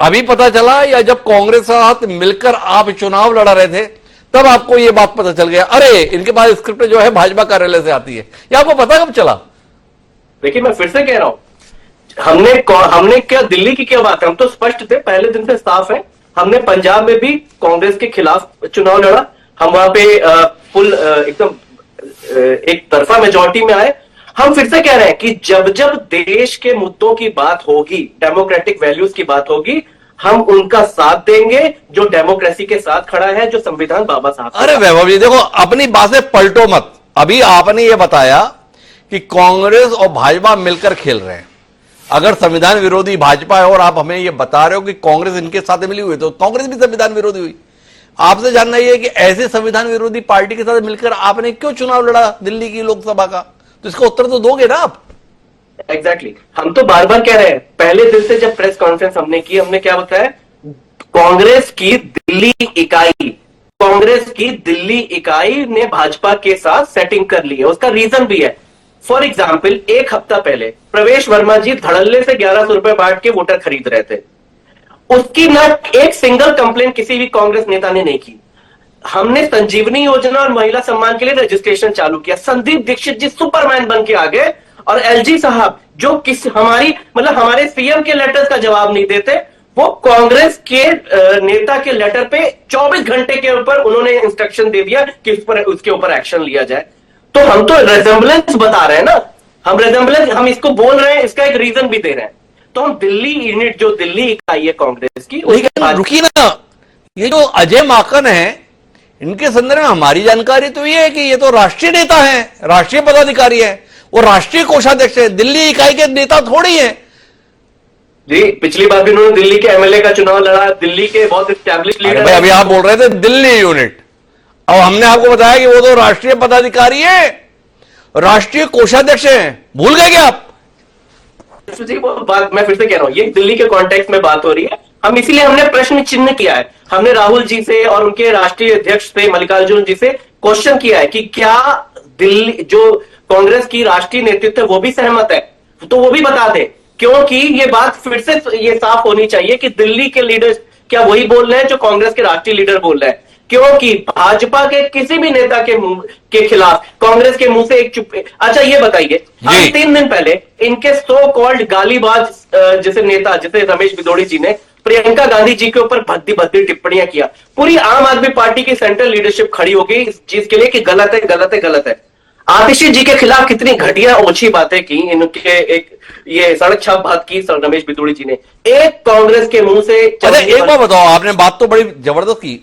अभी पता चला या जब कांग्रेस के साथ मिलकर आप चुनाव लड़ा रहे थे तब आपको ये बात पता चल गया, अरे इनके पास स्क्रिप्ट जो है भाजपा कार्यालय से आती है? या आपको पता कब चला? देखिए, मैं फिर से कह रहा हूं, हमने क्या दिल्ली की क्या बात है, हम तो स्पष्ट थे, पहले दिन से साफ है। हमने पंजाब में भी कांग्रेस के खिलाफ चुनाव लड़ा, हम वहां पे फुल एकदम एक तरफा मेजॉरिटी में आए। हम फिर से कह रहे हैं कि जब जब देश के मुद्दों की बात होगी, डेमोक्रेटिक वैल्यूज की बात होगी, हम उनका साथ देंगे जो डेमोक्रेसी के साथ खड़ा है, जो संविधान बाबा साहब। अरे वैभव जी, देखो अपनी बातें पलटो मत। अभी आपने ये बताया कि कांग्रेस और भाजपा मिलकर खेल रहे हैं। अगर संविधान विरोधी भाजपा है और आप हमें ये बता रहे हो कि कांग्रेस इनके साथ मिली हुई, तो कांग्रेस भी संविधान विरोधी हुई। आपसे जानना यह है कि ऐसे संविधान विरोधी पार्टी के साथ मिलकर आपने क्यों चुनाव लड़ा दिल्ली की लोकसभा का? तो इसका उत्तर तो दोगे ना आप। एग्जैक्टली, हम तो बार बार कह रहे हैं, पहले दिन से जब प्रेस कॉन्फ्रेंस हमने की, हमने क्या बताया, कांग्रेस की दिल्ली इकाई ने भाजपा के साथ सेटिंग कर ली है। उसका रीजन भी है। फॉर एग्जाम्पल, एक हफ्ता पहले प्रवेश वर्मा जी धड़ल्ले से 1100 रुपए बांट के वोटर खरीद रहे थे। उसकी ना एक सिंगल कंप्लेन किसी भी कांग्रेस नेता ने नहीं की। हमने संजीवनी योजना और महिला सम्मान के लिए रजिस्ट्रेशन चालू किया। संदीप दीक्षित जी सुपरमैन बन के आ गए, और एलजी साहब जो हमारे सीएम के लेटर्स का जवाब नहीं देते, वो कांग्रेस के नेता के लेटर पे 24 घंटे के ऊपर उन्होंने इंस्ट्रक्शन दे दिया कि उसके ऊपर एक्शन लिया जाए। तो हम तो रेजेंबलेंस बता रहे हैं ना, हम इसको बोल रहे हैं, इसका एक रीजन भी दे रहे हैं। तो हम दिल्ली यूनिट, जो दिल्ली इकाई है कांग्रेस की, रुकी ना, ये जो अजय माकन है, इनके संदर्भ में हमारी जानकारी तो ये है कि ये तो राष्ट्रीय नेता है, राष्ट्रीय पदाधिकारी है, वो राष्ट्रीय कोषाध्यक्ष है, दिल्ली इकाई के नेता थोड़ी है। जी पिछली बार भी उन्होंने दिल्ली के एमएलए का चुनाव लड़ा, दिल्ली के बहुत स्टैब्लिश अरे लीडर भाई अभी आप बोल रहे थे दिल्ली यूनिट, अब हमने आपको बताया कि वो तो राष्ट्रीय पदाधिकारी है, राष्ट्रीय कोषाध्यक्ष हैं, भूल गए क्या आप? जी वो बात मैं फिर से कह रहा हूँ, ये दिल्ली के कॉन्टेक्स्ट में बात हो रही है। हम इसीलिए हमने प्रश्न चिन्ह किया है, हमने राहुल जी से और उनके राष्ट्रीय अध्यक्ष से मल्लिकार्जुन जी से क्वेश्चन किया है कि क्या दिल्ली जो कांग्रेस की राष्ट्रीय नेतृत्व है वो भी सहमत है, तो वो भी बता दे, क्योंकि ये बात फिर से ये साफ होनी चाहिए कि दिल्ली के लीडर्स क्या वही बोल रहे हैं जो कांग्रेस के राष्ट्रीय लीडर बोल रहे हैं, क्योंकि भाजपा के किसी भी नेता के मुंह के खिलाफ कांग्रेस के मुंह से एक चुप। अच्छा ये बताइए, अभी 3 दिन पहले इनके सो कॉल्ड गालीबाज जैसे नेता जैसे रमेश भिदोड़ी जी ने प्रियंका गांधी जी के ऊपर भद्दी भद्दी टिप्पणियां किया, पूरी आम आदमी पार्टी की सेंट्रल लीडरशिप खड़ी हो गई इस चीज के लिए कि गलत है गलत है गलत है। आतिशी जी के खिलाफ कितनी घटिया ओछी बातें की इनके, एक ये सड़क छाप बात की रमेश भिदोड़ी जी ने, एक कांग्रेस के मुंह से। अरे एक बार बताओ, आपने बात तो बड़ी जबरदस्त की,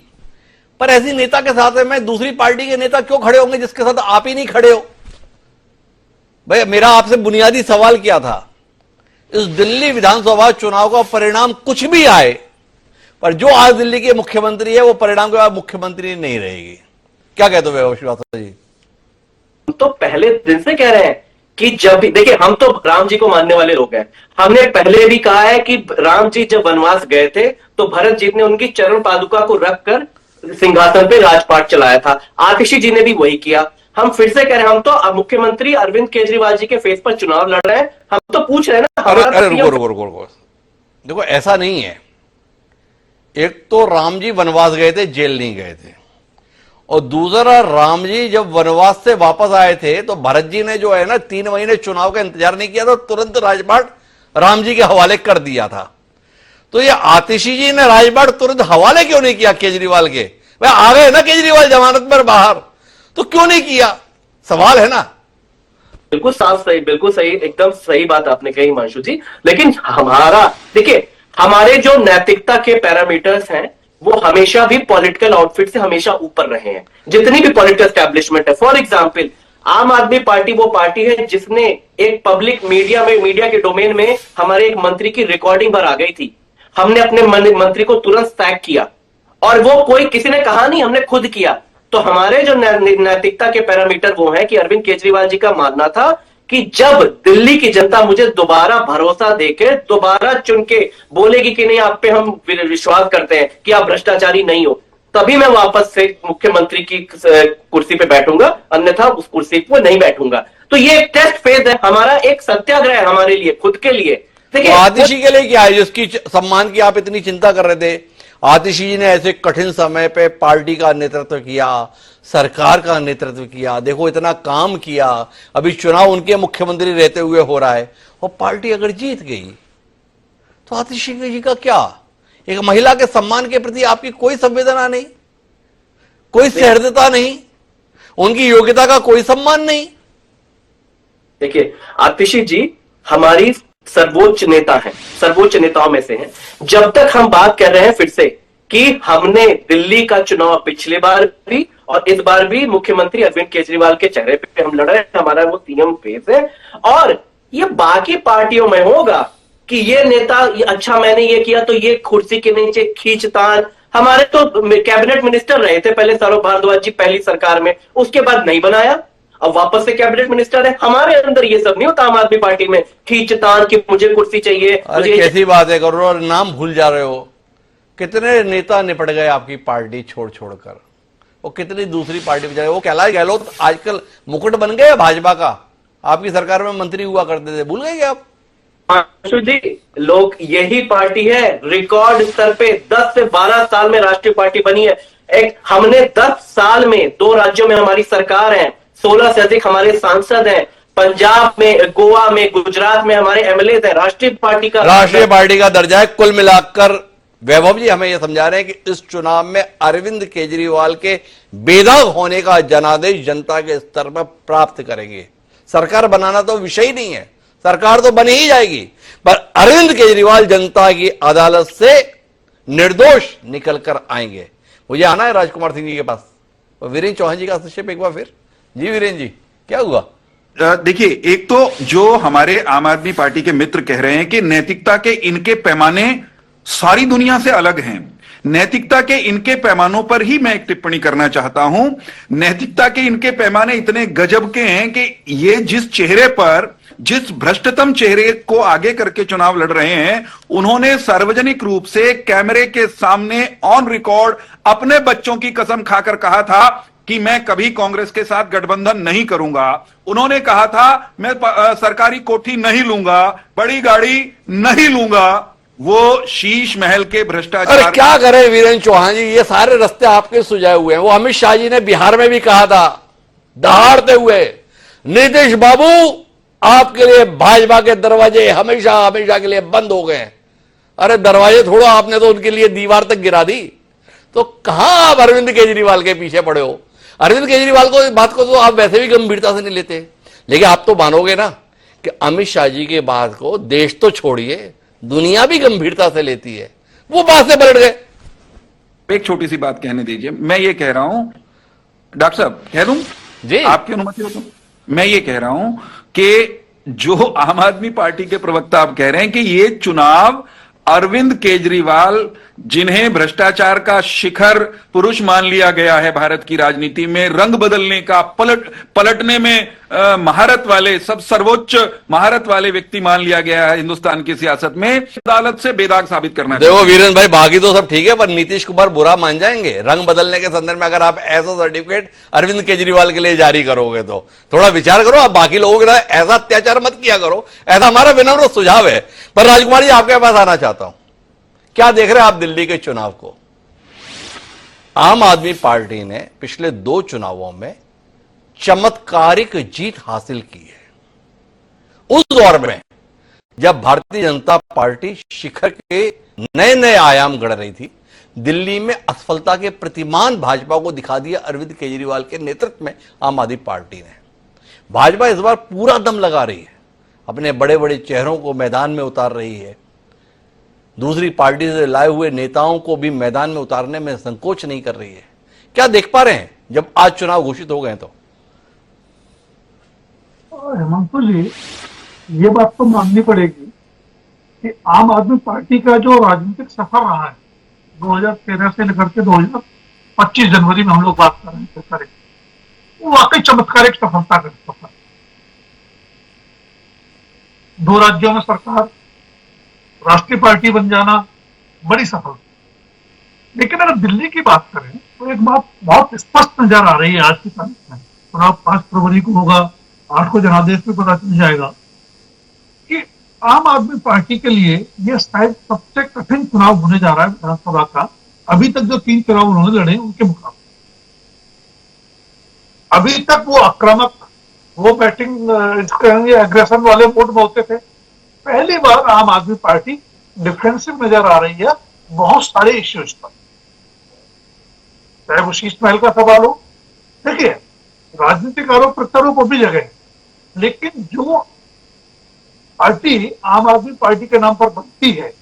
पर ऐसी नेता के साथ में दूसरी पार्टी के नेता क्यों खड़े होंगे जिसके साथ आप ही नहीं खड़े हो? भाई मेरा आपसे बुनियादी सवाल क्या था, इस दिल्ली विधानसभा चुनाव का परिणाम कुछ भी आए, पर जो आज दिल्ली के मुख्यमंत्री है वो परिणाम के बाद मुख्यमंत्री नहीं रहेगी। क्या कहते हो वैभव श्रीवास्तव जी? हम तो पहले दिन से कह रहे हैं कि जब भी देखिए, हम तो राम जी को मानने वाले लोग हैं, हमने पहले भी कहा है कि राम जी जब वनवास गए थे तो भरत जी ने उनकी चरण पादुका को रखकर सिंहासन पे राजपाट चलाया था, आतिशी जी ने भी वही किया। हम फिर से कह रहे हैं, हम तो मुख्यमंत्री अरविंद केजरीवाल जी के फेस पर चुनाव लड़ रहे हैं, हम तो पूछ रहे हैं ना। अरे रुको, देखो ऐसा नहीं है, एक तो राम जी वनवास गए थे, जेल नहीं गए थे, और दूसरा राम जी जब वनवास से वापस आए थे तो भरत जी ने जो है ना 3 महीने चुनाव का इंतजार नहीं किया था, तुरंत राजपाट राम जी के हवाले कर दिया था। तो ये आतिशी जी ने राजपाट तुरंत हवाले क्यों नहीं किया केजरीवाल के? भाई आ गए ना केजरीवाल जमानत पर बाहर, तो क्यों नहीं किया, सवाल है ना। बिल्कुल साफ सही, बिल्कुल सही, एकदम सही बात आपने कही हिमांशु जी। लेकिन हमारा देखिए, हमारे जो नैतिकता के पैरामीटर्स हैं वो हमेशा भी पॉलिटिकल आउटफिट से हमेशा ऊपर रहे हैं, जितनी भी पॉलिटिकल एस्टैब्लिशमेंट है। फॉर एग्जांपल, आम आदमी पार्टी वो पार्टी है जिसने एक पब्लिक मीडिया के डोमेन में हमारे एक मंत्री की रिकॉर्डिंग पर आ गई थी, हमने अपने मंत्री को तुरंत सैक किया, और वो कोई किसी ने कहा नहीं, हमने खुद किया। तो हमारे जो नैतिकता के पैरामीटर वो है कि अरविंद केजरीवाल जी का मानना था कि जब दिल्ली की जनता मुझे दोबारा भरोसा देके दोबारा चुन के बोलेगी कि नहीं आप पे हम विश्वास करते हैं कि आप भ्रष्टाचारी नहीं हो, तभी मैं वापस से मुख्यमंत्री की कुर्सी पे बैठूंगा, अन्यथा उस कुर्सी पे नहीं बैठूंगा। तो ये एक टेस्ट फेज है हमारा, एक सत्याग्रह है हमारे लिए, खुद के लिए। देखिए आतिशी के लिए क्या है जिसकी सम्मान की आप इतनी चिंता कर रहे थे? आतिशी जी ने ऐसे कठिन समय पे पार्टी का नेतृत्व किया, सरकार का नेतृत्व किया, देखो इतना काम किया, अभी चुनाव उनके मुख्यमंत्री रहते हुए हो रहा है, और पार्टी अगर जीत गई तो आतिशी जी का क्या? एक महिला के सम्मान के प्रति आपकी कोई संवेदना नहीं, कोई सहृदयता नहीं, उनकी योग्यता का कोई सम्मान नहीं। देखिए आतिशी जी हमारी सर्वोच्च नेता है, सर्वोच्च नेताओं में से हैं। जब तक हम बात कर रहे हैं फिर से कि हमने दिल्ली का चुनाव पिछले बार भी और इस बार भी मुख्यमंत्री अरविंद केजरीवाल के चेहरे पे हम लड़ रहे हैं, हमारा वो सीएम फेस है, और ये बाकी पार्टियों में होगा कि ये नेता ये अच्छा मैंने ये किया तो ये कुर्सी के नीचे खींचतान। हमारे तो कैबिनेट मिनिस्टर रहे थे पहले सौरभ भारद्वाज जी पहली सरकार में, उसके बाद नहीं बनाया, अब वापस से कैबिनेट मिनिस्टर है। हमारे अंदर ये सब नहीं होता आम आदमी पार्टी में, खींचतान कि मुझे कुर्सी चाहिए। अरे कैसी बात है कर रहे हो, नाम भूल जा रहे हो। कितने नेता निपट गए आपकी पार्टी छोड़ छोड़कर, वो कितनी दूसरी पार्टी में जाए। वो कैलाश गहलोत आजकल मुकुट बन गए भाजपा का, आपकी सरकार में मंत्री हुआ करते थे, भूल गए क्या आप? जी लोग, यही पार्टी है रिकॉर्ड स्तर पे 10 से 12 साल में राष्ट्रीय पार्टी बनी है। एक हमने 10 साल में 2 राज्यों में हमारी सरकार है, 16 से अधिक हमारे सांसद हैं, पंजाब में, गोवा में, गुजरात में हमारे एमएलए हैं, राष्ट्रीय पार्टी का दर्जा है। कुल मिलाकर वैभव जी हमें यह समझा रहे हैं कि इस चुनाव में अरविंद केजरीवाल के बेदाग होने का जनादेश जनता के स्तर पर प्राप्त करेंगे। सरकार बनाना तो विषय ही नहीं है, सरकार तो बनी ही जाएगी, पर अरविंद केजरीवाल जनता की अदालत से निर्दोष निकलकर आएंगे। मुझे आना है राजकुमार सिंह जी के पास, वीरेंद्र चौहान जी का हस्तक्षेप एक बार फिर। जी वीरेंद्र जी, क्या हुआ? देखिए, एक तो जो हमारे आम आदमी पार्टी के मित्र कह रहे हैं कि नैतिकता के इनके पैमाने सारी दुनिया से अलग हैं। नैतिकता के इनके पैमानों पर ही मैं एक टिप्पणी करना चाहता हूं। नैतिकता के इनके पैमाने इतने गजब के हैं कि ये जिस चेहरे पर, जिस भ्रष्टतम चेहरे को आगे करके चुनाव लड़ रहे हैं, उन्होंने सार्वजनिक रूप से कैमरे के सामने ऑन रिकॉर्ड अपने बच्चों की कसम खाकर कहा था कि मैं कभी कांग्रेस के साथ गठबंधन नहीं करूंगा। उन्होंने कहा था मैं सरकारी कोठी नहीं लूंगा, बड़ी गाड़ी नहीं लूंगा। वो शीश महल के भ्रष्टाचार। अरे क्या करें वीरेंद्र चौहान जी, ये सारे रास्ते आपके सुझाए हुए हैं। वो अमित शाह जी ने बिहार में भी कहा था दहाड़ते हुए, नीतीश बाबू आपके लिए भाजपा के दरवाजे हमेशा हमेशा के लिए बंद हो गए। अरे दरवाजे थोड़ा, आपने तो उनके लिए दीवार तक गिरा दी। तो कहां आप अरविंद केजरीवाल के पीछे पड़े हो? अरविंद केजरीवाल को इस बात को तो आप वैसे भी गंभीरता से नहीं लेते, लेकिन आप तो मानोगे ना कि अमित शाह जी के बात को देश तो छोड़िए, दुनिया भी गंभीरता से लेती है। वो बात से पलट गए। एक छोटी सी बात कहने दीजिए। मैं ये कह रहा हूं, डॉक्टर साहब कह दूं जी, आपकी अनुमति हो तो? मैं ये कह रहा हूं कि जो आम आदमी पार्टी के प्रवक्ता आप कह रहे हैं कि ये चुनाव अरविंद केजरीवाल, जिन्हें भ्रष्टाचार का शिखर पुरुष मान लिया गया है भारत की राजनीति में, रंग बदलने का, पलटने में महारत वाले, सब सर्वोच्च महारत वाले व्यक्ति मान लिया गया है हिंदुस्तान की सियासत में, अदालत से बेदाग साबित करना चाहिए। देखो वीरेंद्र भाई, बाकी तो सब ठीक है, पर नीतीश कुमार बुरा मान जाएंगे रंग बदलने के संदर्भ में। अगर आप ऐसा सर्टिफिकेट अरविंद केजरीवाल के लिए जारी करोगे तो थोड़ा विचार करो। आप बाकी लोगों के साथ ऐसा अत्याचार मत किया करो, ऐसा हमारा विनम्र सुझाव है। पर राजकुमार जी, आपके पास आना चाहता हूं, क्या देख रहे हैं आप दिल्ली के चुनाव को? आम आदमी पार्टी ने पिछले 2 चुनावों में चमत्कारिक जीत हासिल की है। उस दौर में जब भारतीय जनता पार्टी शिखर के नए नए आयाम गढ़ रही थी, दिल्ली में असफलता के प्रतिमान भाजपा को दिखा दिया अरविंद केजरीवाल के नेतृत्व में आम आदमी पार्टी ने। भाजपा इस बार पूरा दम लगा रही है, अपने बड़े बड़े चेहरों को मैदान में उतार रही है, दूसरी पार्टी से लाए हुए नेताओं को भी मैदान में उतारने में संकोच नहीं कर रही है। क्या देख पा रहे हैं जब आज चुनाव घोषित हो गए? तो हेमंत जी, ये बात तो माननी पड़ेगी कि आम आदमी पार्टी का जो राजनीतिक सफर रहा है 2013 से लेकर के 2025 जनवरी में हम लोग बात कर रहे हैं, वो वाकई चमत्कारिक सफलता का सफर। 2 राज्यों में सरकार, राष्ट्रीय पार्टी बन जाना, बड़ी सफलता। लेकिन अगर दिल्ली की बात करें तो एक बात बहुत स्पष्ट नजर आ रही है आज की तारीख में। चुनाव 5 फरवरी को होगा, 8 को जनादेश में पता चल जाएगा कि आम आदमी पार्टी के लिए यह शायद सबसे कठिन चुनाव होने जा रहा है विधानसभा का, अभी तक जो 3 चुनाव उन्होंने लड़े उनके मुकाबले। अभी तक वो आक्रामक, वो बैटिंग एग्रेशन वाले मोड में होते थे। पहली बार आम आदमी पार्टी डिफेंसिव नजर आ रही है बहुत सारे इश्यूज पर, चाहे वो शीश महल का सवाल हो। देखिए, राजनीतिक आरोप प्रत्यारोप भी जगह है, लेकिन जो पार्टी आम आदमी पार्टी के नाम पर बनती है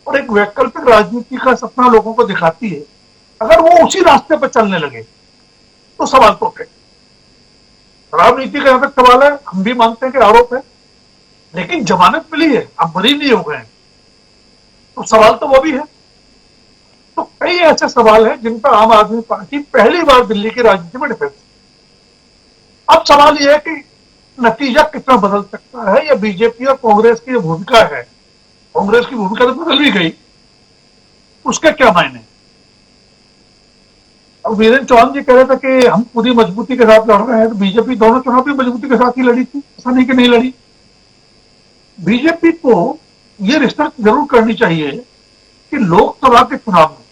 और एक वैकल्पिक राजनीति का सपना लोगों को दिखाती है, अगर वो उसी रास्ते पर चलने लगे तो सवाल तो उठे। शराब नीति का यहां तक सवाल है, हम भी मानते हैं कि आरोप है, लेकिन जमानत मिली है, अब बरी नहीं हो गए, तो सवाल तो वो भी है। तो कई ऐसे सवाल हैं जिन पर आम आदमी पार्टी पहली बार दिल्ली की राजनीति में डिफेंस। अब सवाल यह है कि नतीजा कितना बदल सकता है, या बीजेपी और कांग्रेस की जो भूमिका है, कांग्रेस की भूमिका तो बदल भी गई, उसके क्या मायने। अब वीरेंद्र चौहान जी कह रहे थे कि हम पूरी मजबूती के साथ लड़ रहे हैं, तो बीजेपी दोनों चुनाव भी मजबूती के साथ ही लड़ी थी, ऐसा नहीं कि नहीं लड़ी। बीजेपी को यह रिसर्च जरूर करनी चाहिए कि लोकसभा के चुनाव में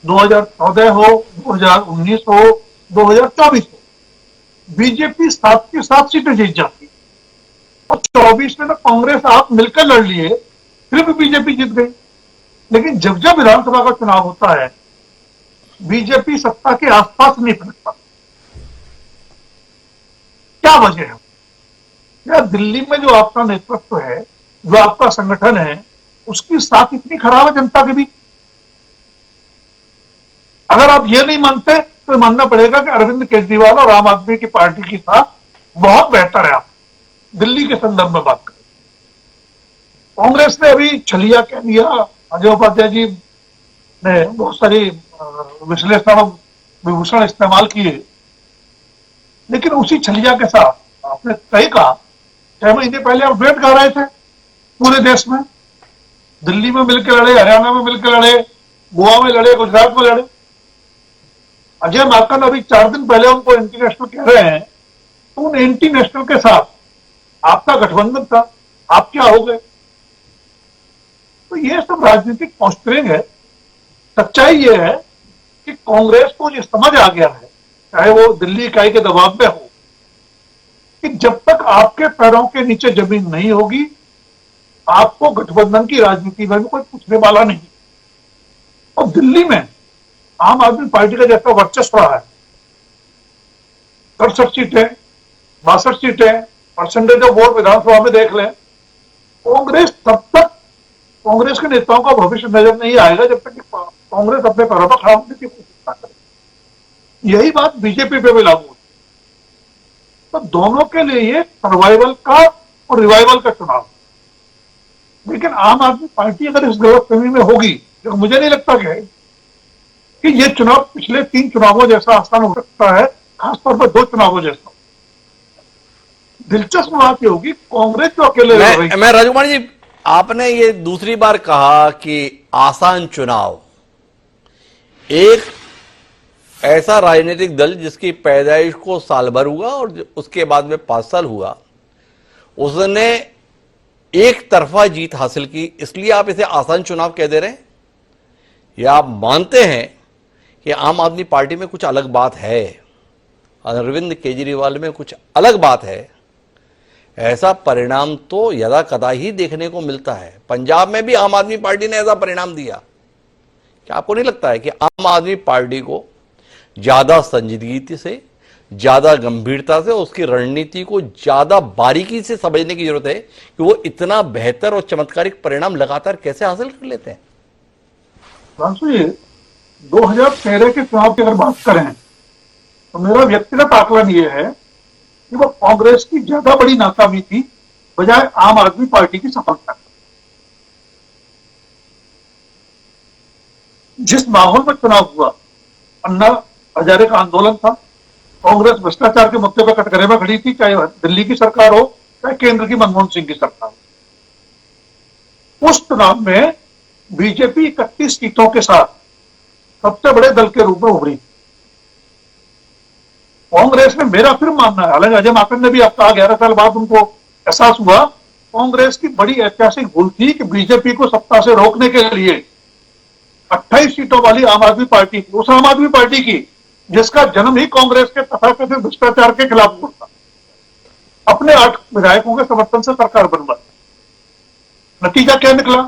2014 हो, 2019 हो, 2024 हो, बीजेपी 7 की 7 सीटें जीत जाती, और 24 में तो कांग्रेस आप मिलकर लड़ लिए, फिर भी बीजेपी जीत गई। लेकिन जब जब विधानसभा का चुनाव होता है, बीजेपी सत्ता के आसपास नहीं पहुंच पाती। क्या वजह है? या दिल्ली में जो आपका नेतृत्व है, जो आपका संगठन है, उसकी साथ इतनी खराब है जनता के बीच। अगर आप ये नहीं मानते तो मानना पड़ेगा कि अरविंद केजरीवाल और आम आदमी की पार्टी की साथ बहुत बेहतर है आप। दिल्ली के संदर्भ में बात करें, कांग्रेस ने अभी छलिया कह दिया, अजय उपाध्याय जी ने बहुत सारी विश्लेषणात्मक विभूषण इस्तेमाल किए, लेकिन उसी छलिया के साथ आपने सही कहा, 6 महीने पहले आप वेट कर रहे थे पूरे देश में, दिल्ली में मिलकर लड़े, हरियाणा में मिलकर लड़े, गोवा में लड़े, गुजरात में लड़े। अजय माकन अभी 4 दिन पहले उनको एंटी नेशनल कह रहे हैं, तो उन एंटी नेशनल के साथ आपका गठबंधन था, आप क्या हो गए? तो ये सब राजनीतिक पॉस्चरिंग है। सच्चाई ये है कि कांग्रेस को ये समझ आ गया है, चाहे वो दिल्ली इकाई के दबाव में हो, कि जब तक आपके पैरों के नीचे जमीन नहीं होगी, आपको गठबंधन की राजनीति में कोई पूछने वाला नहीं। और दिल्ली में आम आदमी पार्टी का जैसा वर्चस्व रहा है, 68 सीटें, 62 सीटें, परसेंटेज ऑफ वोट विधानसभा में देख लें, कांग्रेस तब तक, कांग्रेस के नेताओं का भविष्य नजर नहीं आएगा जब तक कि कांग्रेस अपने पैरों पर खड़ा होने की कोशिश ना करे। यही बात बीजेपी पे भी लागू है। तो दोनों के लिए ये सर्वाइवल का और रिवाइवल का चुनाव। लेकिन आम आदमी पार्टी अगर इस गलतफहमी में होगी, जो मुझे नहीं लगता कि ये चुनाव पिछले 3 चुनावों जैसा आसान हो सकता है, खासतौर पर 2 चुनावों जैसा। दिलचस्प बात ये होगी, कांग्रेस जो अकेले लड़ रही है। मैं राजकुमार जी, आपने ये दूसरी बार कहा कि आसान चुनाव, एक ऐसा राजनीतिक दल जिसकी पैदाइश को साल भर हुआ और उसके बाद में 5 साल हुआ, उसने एक तरफा जीत हासिल की, इसलिए आप इसे आसान चुनाव कह दे रहे हैं? या आप मानते हैं कि आम आदमी पार्टी में कुछ अलग बात है, अरविंद केजरीवाल में कुछ अलग बात है? ऐसा परिणाम तो यदा कदा ही देखने को मिलता है। पंजाब में भी आम आदमी पार्टी ने ऐसा परिणाम दिया। क्या आपको नहीं लगता है कि आम आदमी पार्टी को ज्यादा संजीदगी से, ज्यादा गंभीरता से, उसकी रणनीति को ज्यादा बारीकी से समझने की जरूरत है कि वो इतना बेहतर और चमत्कारिक परिणाम लगातार कैसे हासिल कर लेते हैं? रामसू जी, 2013 के चुनाव की अगर बात करें तो मेरा व्यक्तिगत आकलन यह है कि वो कांग्रेस की ज्यादा बड़ी नाकामी थी बजाय आम आदमी पार्टी की सफलता। जिस माहौल में चुनाव हुआ, अन्ना हजारे का आंदोलन था, कांग्रेस भ्रष्टाचार के मुद्दे पर कटघरे में खड़ी थी, चाहे दिल्ली की सरकार हो चाहे केंद्र की मनमोहन सिंह की सरकार हो। उस चुनाव में बीजेपी 31 सीटों के साथ सबसे बड़े दल के रूप में उभरी। कांग्रेस ने, मेरा फिर मानना है, हालांकि अजय माकन ने भी अब कहा 11 साल बाद उनको एहसास हुआ, कांग्रेस की बड़ी ऐतिहासिक भूल थी कि बीजेपी को सत्ता से रोकने के लिए 28 सीटों वाली आम आदमी पार्टी, उस आम आदमी पार्टी की जिसका जन्म ही कांग्रेस के तथाकथित भ्रष्टाचार के खिलाफ हुआ था, अपने 8 विधायकों के समर्थन से सरकार बनवाई। नतीजा क्या निकला?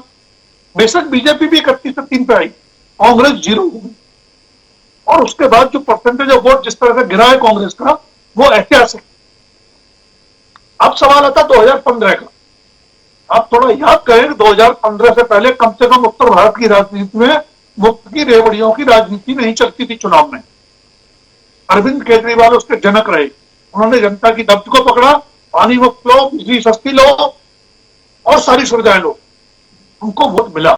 बेशक बीजेपी भी 31 से 3 पे आई, कांग्रेस 0 हो गई। और उसके बाद जो परसेंटेज ऑफ वोट जिस तरह से गिरा है कांग्रेस का, वो ऐतिहासिक। अब सवाल आता 2015 का। आप थोड़ा याद करें, 2015 से पहले कम से कम उत्तर भारत की राजनीति में मुफ्त की रेवड़ियों की राजनीति नहीं चलती थी। चुनाव में अरविंद केजरीवाल उसके जनक रहे। उन्होंने जनता की दब्ज को पकड़ा, पानी मुफ्त लो, बिजली सस्ती लो और सारी सुविधाएं लो, उनको वोट मिला।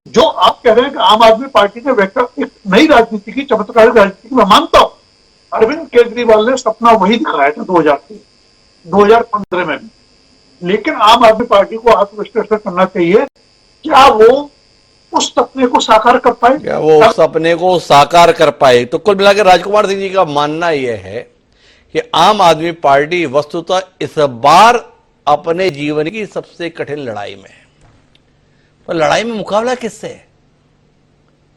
जो आप कह रहे हैं कि आम आदमी पार्टी ने वेक्टर एक नई राजनीति की, चमत्कारिक राजनीति की, मैं मानता हूं। अरविंद केजरीवाल ने सपना वही दिखाया था 2015 में भी। लेकिन आम आदमी पार्टी को आत्मविश्लेषण करना चाहिए, क्या वो उस सपने को साकार कर पाए? क्या वो उस सपने को साकार कर पाए? तो कुल मिलाकर राजकुमार सिंह जी का मानना यह है कि आम आदमी पार्टी वस्तुतः इस बार अपने जीवन की सबसे कठिन लड़ाई में है। तो लड़ाई में मुकाबला किससे है?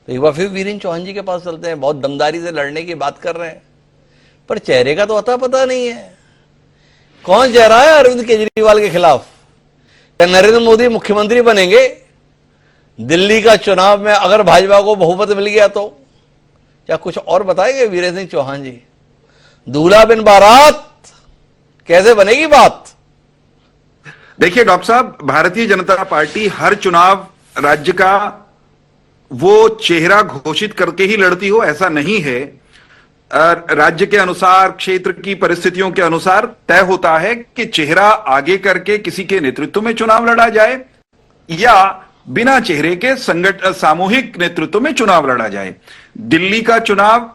तो एक बार फिर वीरेंद्र चौहान जी के पास चलते हैं। बहुत दमदारी से लड़ने की बात कर रहे हैं, पर चेहरे का तो अता पता नहीं है। कौन चेहरा है अरविंद केजरीवाल के खिलाफ? क्या नरेंद्र मोदी मुख्यमंत्री बनेंगे? दिल्ली का चुनाव में अगर भाजपा को बहुमत मिल गया तो क्या कुछ और बताएंगे वीरेंद्र सिंह चौहान जी? दूल्हा बिन बारात कैसे बनेगी बात? देखिए डॉक्टर साहब, भारतीय जनता पार्टी हर चुनाव राज्य का वो चेहरा घोषित करके ही लड़ती हो ऐसा नहीं है। राज्य के अनुसार, क्षेत्र की परिस्थितियों के अनुसार तय होता है कि चेहरा आगे करके किसी के नेतृत्व में चुनाव लड़ा जाए या बिना चेहरे के सामूहिक नेतृत्व में चुनाव लड़ा जाए। दिल्ली का चुनाव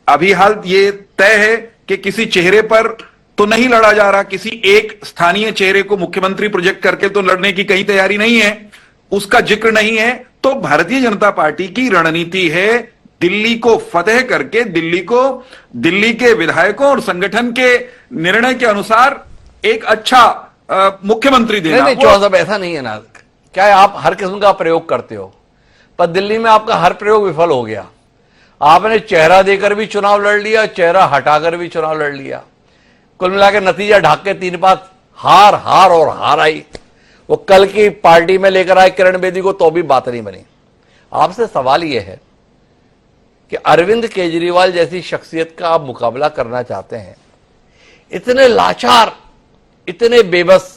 अभी हाल ये तय है कि किसी चेहरे पर तो नहीं लड़ा जा रहा, किसी एक स्थानीय चेहरे को मुख्यमंत्री प्रोजेक्ट करके तो लड़ने की कहीं तैयारी नहीं है, उसका जिक्र नहीं है। तो भारतीय जनता पार्टी की रणनीति है दिल्ली को फतेह करके दिल्ली के विधायकों और संगठन के निर्णय के अनुसार एक अच्छा मुख्यमंत्री देना। नहीं चौहान साहब, ऐसा नहीं है ना, क्या है आप हर किस्म का प्रयोग करते हो, पर दिल्ली में आपका हर प्रयोग विफल हो गया। आपने चेहरा देकर भी चुनाव लड़ लिया, चेहरा हटाकर भी चुनाव लड़ लिया, कुल मिलाकर नतीजा ढाक के 3 बात हार और हार आई। वो कल की पार्टी में लेकर आए किरण बेदी को तो भी बात नहीं बनी। आपसे सवाल यह है कि अरविंद केजरीवाल जैसी शख्सियत का आप मुकाबला करना चाहते हैं, इतने लाचार, इतने बेबस,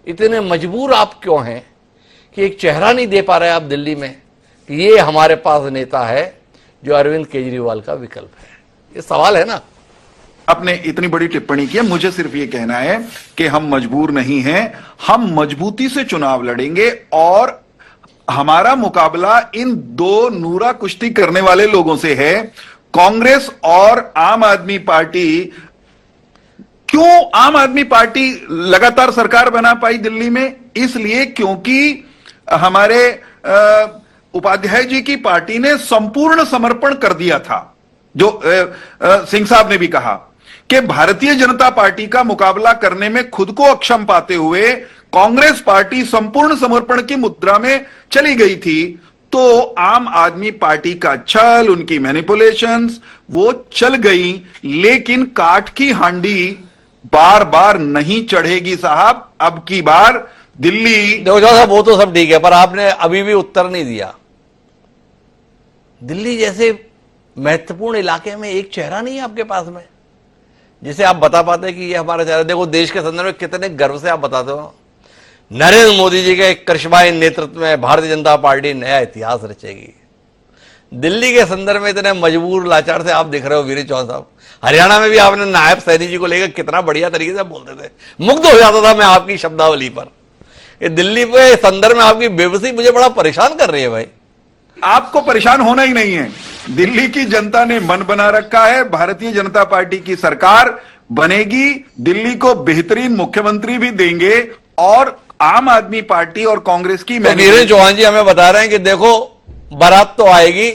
इतने मजबूर आप क्यों हैं कि एक चेहरा नहीं दे पा रहे आप दिल्ली में कि ये हमारे पास नेता है जो अरविंद केजरीवाल का विकल्प है? ये सवाल है ना। आपने इतनी बड़ी टिप्पणी की है, मुझे सिर्फ ये कहना है कि हम मजबूर नहीं हैं, हम मजबूती से चुनाव लड़ेंगे और हमारा मुकाबला इन 2 नूरा कुश्ती करने वाले लोगों से है। कांग्रेस और आम आदमी पार्टी, क्यों आम आदमी पार्टी लगातार सरकार बना पाई दिल्ली में? इसलिए क्योंकि हमारे उपाध्याय जी की पार्टी ने संपूर्ण समर्पण कर दिया था। जो सिंह साहब ने भी कहा कि भारतीय जनता पार्टी का मुकाबला करने में खुद को अक्षम पाते हुए कांग्रेस पार्टी संपूर्ण समर्पण की मुद्रा में चली गई थी। तो आम आदमी पार्टी का छल, उनकी मैनिपुलेशंस वो चल गई, लेकिन काठ की हांडी बार बार नहीं चढ़ेगी साहब। अब की बार दिल्ली, देखो साहब, वो तो सब ठीक है, पर आपने अभी भी उत्तर नहीं दिया। दिल्ली जैसे महत्वपूर्ण इलाके में एक चेहरा नहीं है आपके पास में जिसे आप बता पाते कि ये हमारा चेहरा। देखो, देश के संदर्भ में कितने गर्व से आप बताते हो, नरेंद्र मोदी जी के करिश्माई नेतृत्व में भारतीय जनता पार्टी नया इतिहास रचेगी। दिल्ली के संदर्भ में इतने मजबूर लाचार से आप दिख रहे हो वीर चौहान साहब। हरियाणा में भी आपने नायब सैनी जी को लेकर कितना बढ़िया तरीके से बोलते थे, मुग्ध हो जाता था मैं आपकी शब्दावली पर। ये दिल्ली के संदर्भ में आपकी बेबसी मुझे बड़ा परेशान कर रही है भाई। आपको परेशान होना ही नहीं है, दिल्ली की जनता ने मन बना रखा है, भारतीय जनता पार्टी की सरकार बनेगी, दिल्ली को बेहतरीन मुख्यमंत्री भी देंगे और आम आदमी पार्टी और कांग्रेस की। तो वीरेंद्र चौहान जी हमें बता रहे हैं कि देखो, बारात तो आएगी,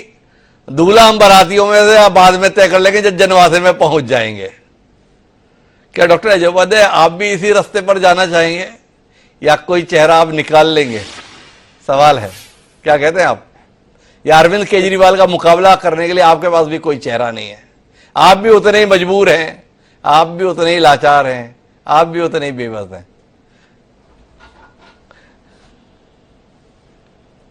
दूल्हा हम बारातियों में से बाद में तय कर लेंगे जब जनवासे में पहुंच जाएंगे। क्या डॉक्टर अजय उपाध्याय आप भी इसी रास्ते पर जाना चाहेंगे या कोई चेहरा आप निकाल लेंगे? सवाल है, क्या कहते हैं आप? या अरविंद केजरीवाल का मुकाबला करने के लिए आपके पास भी कोई चेहरा नहीं है? आप भी उतने ही मजबूर हैं, आप भी उतने ही लाचार हैं, आप भी उतने ही बेबस हैं।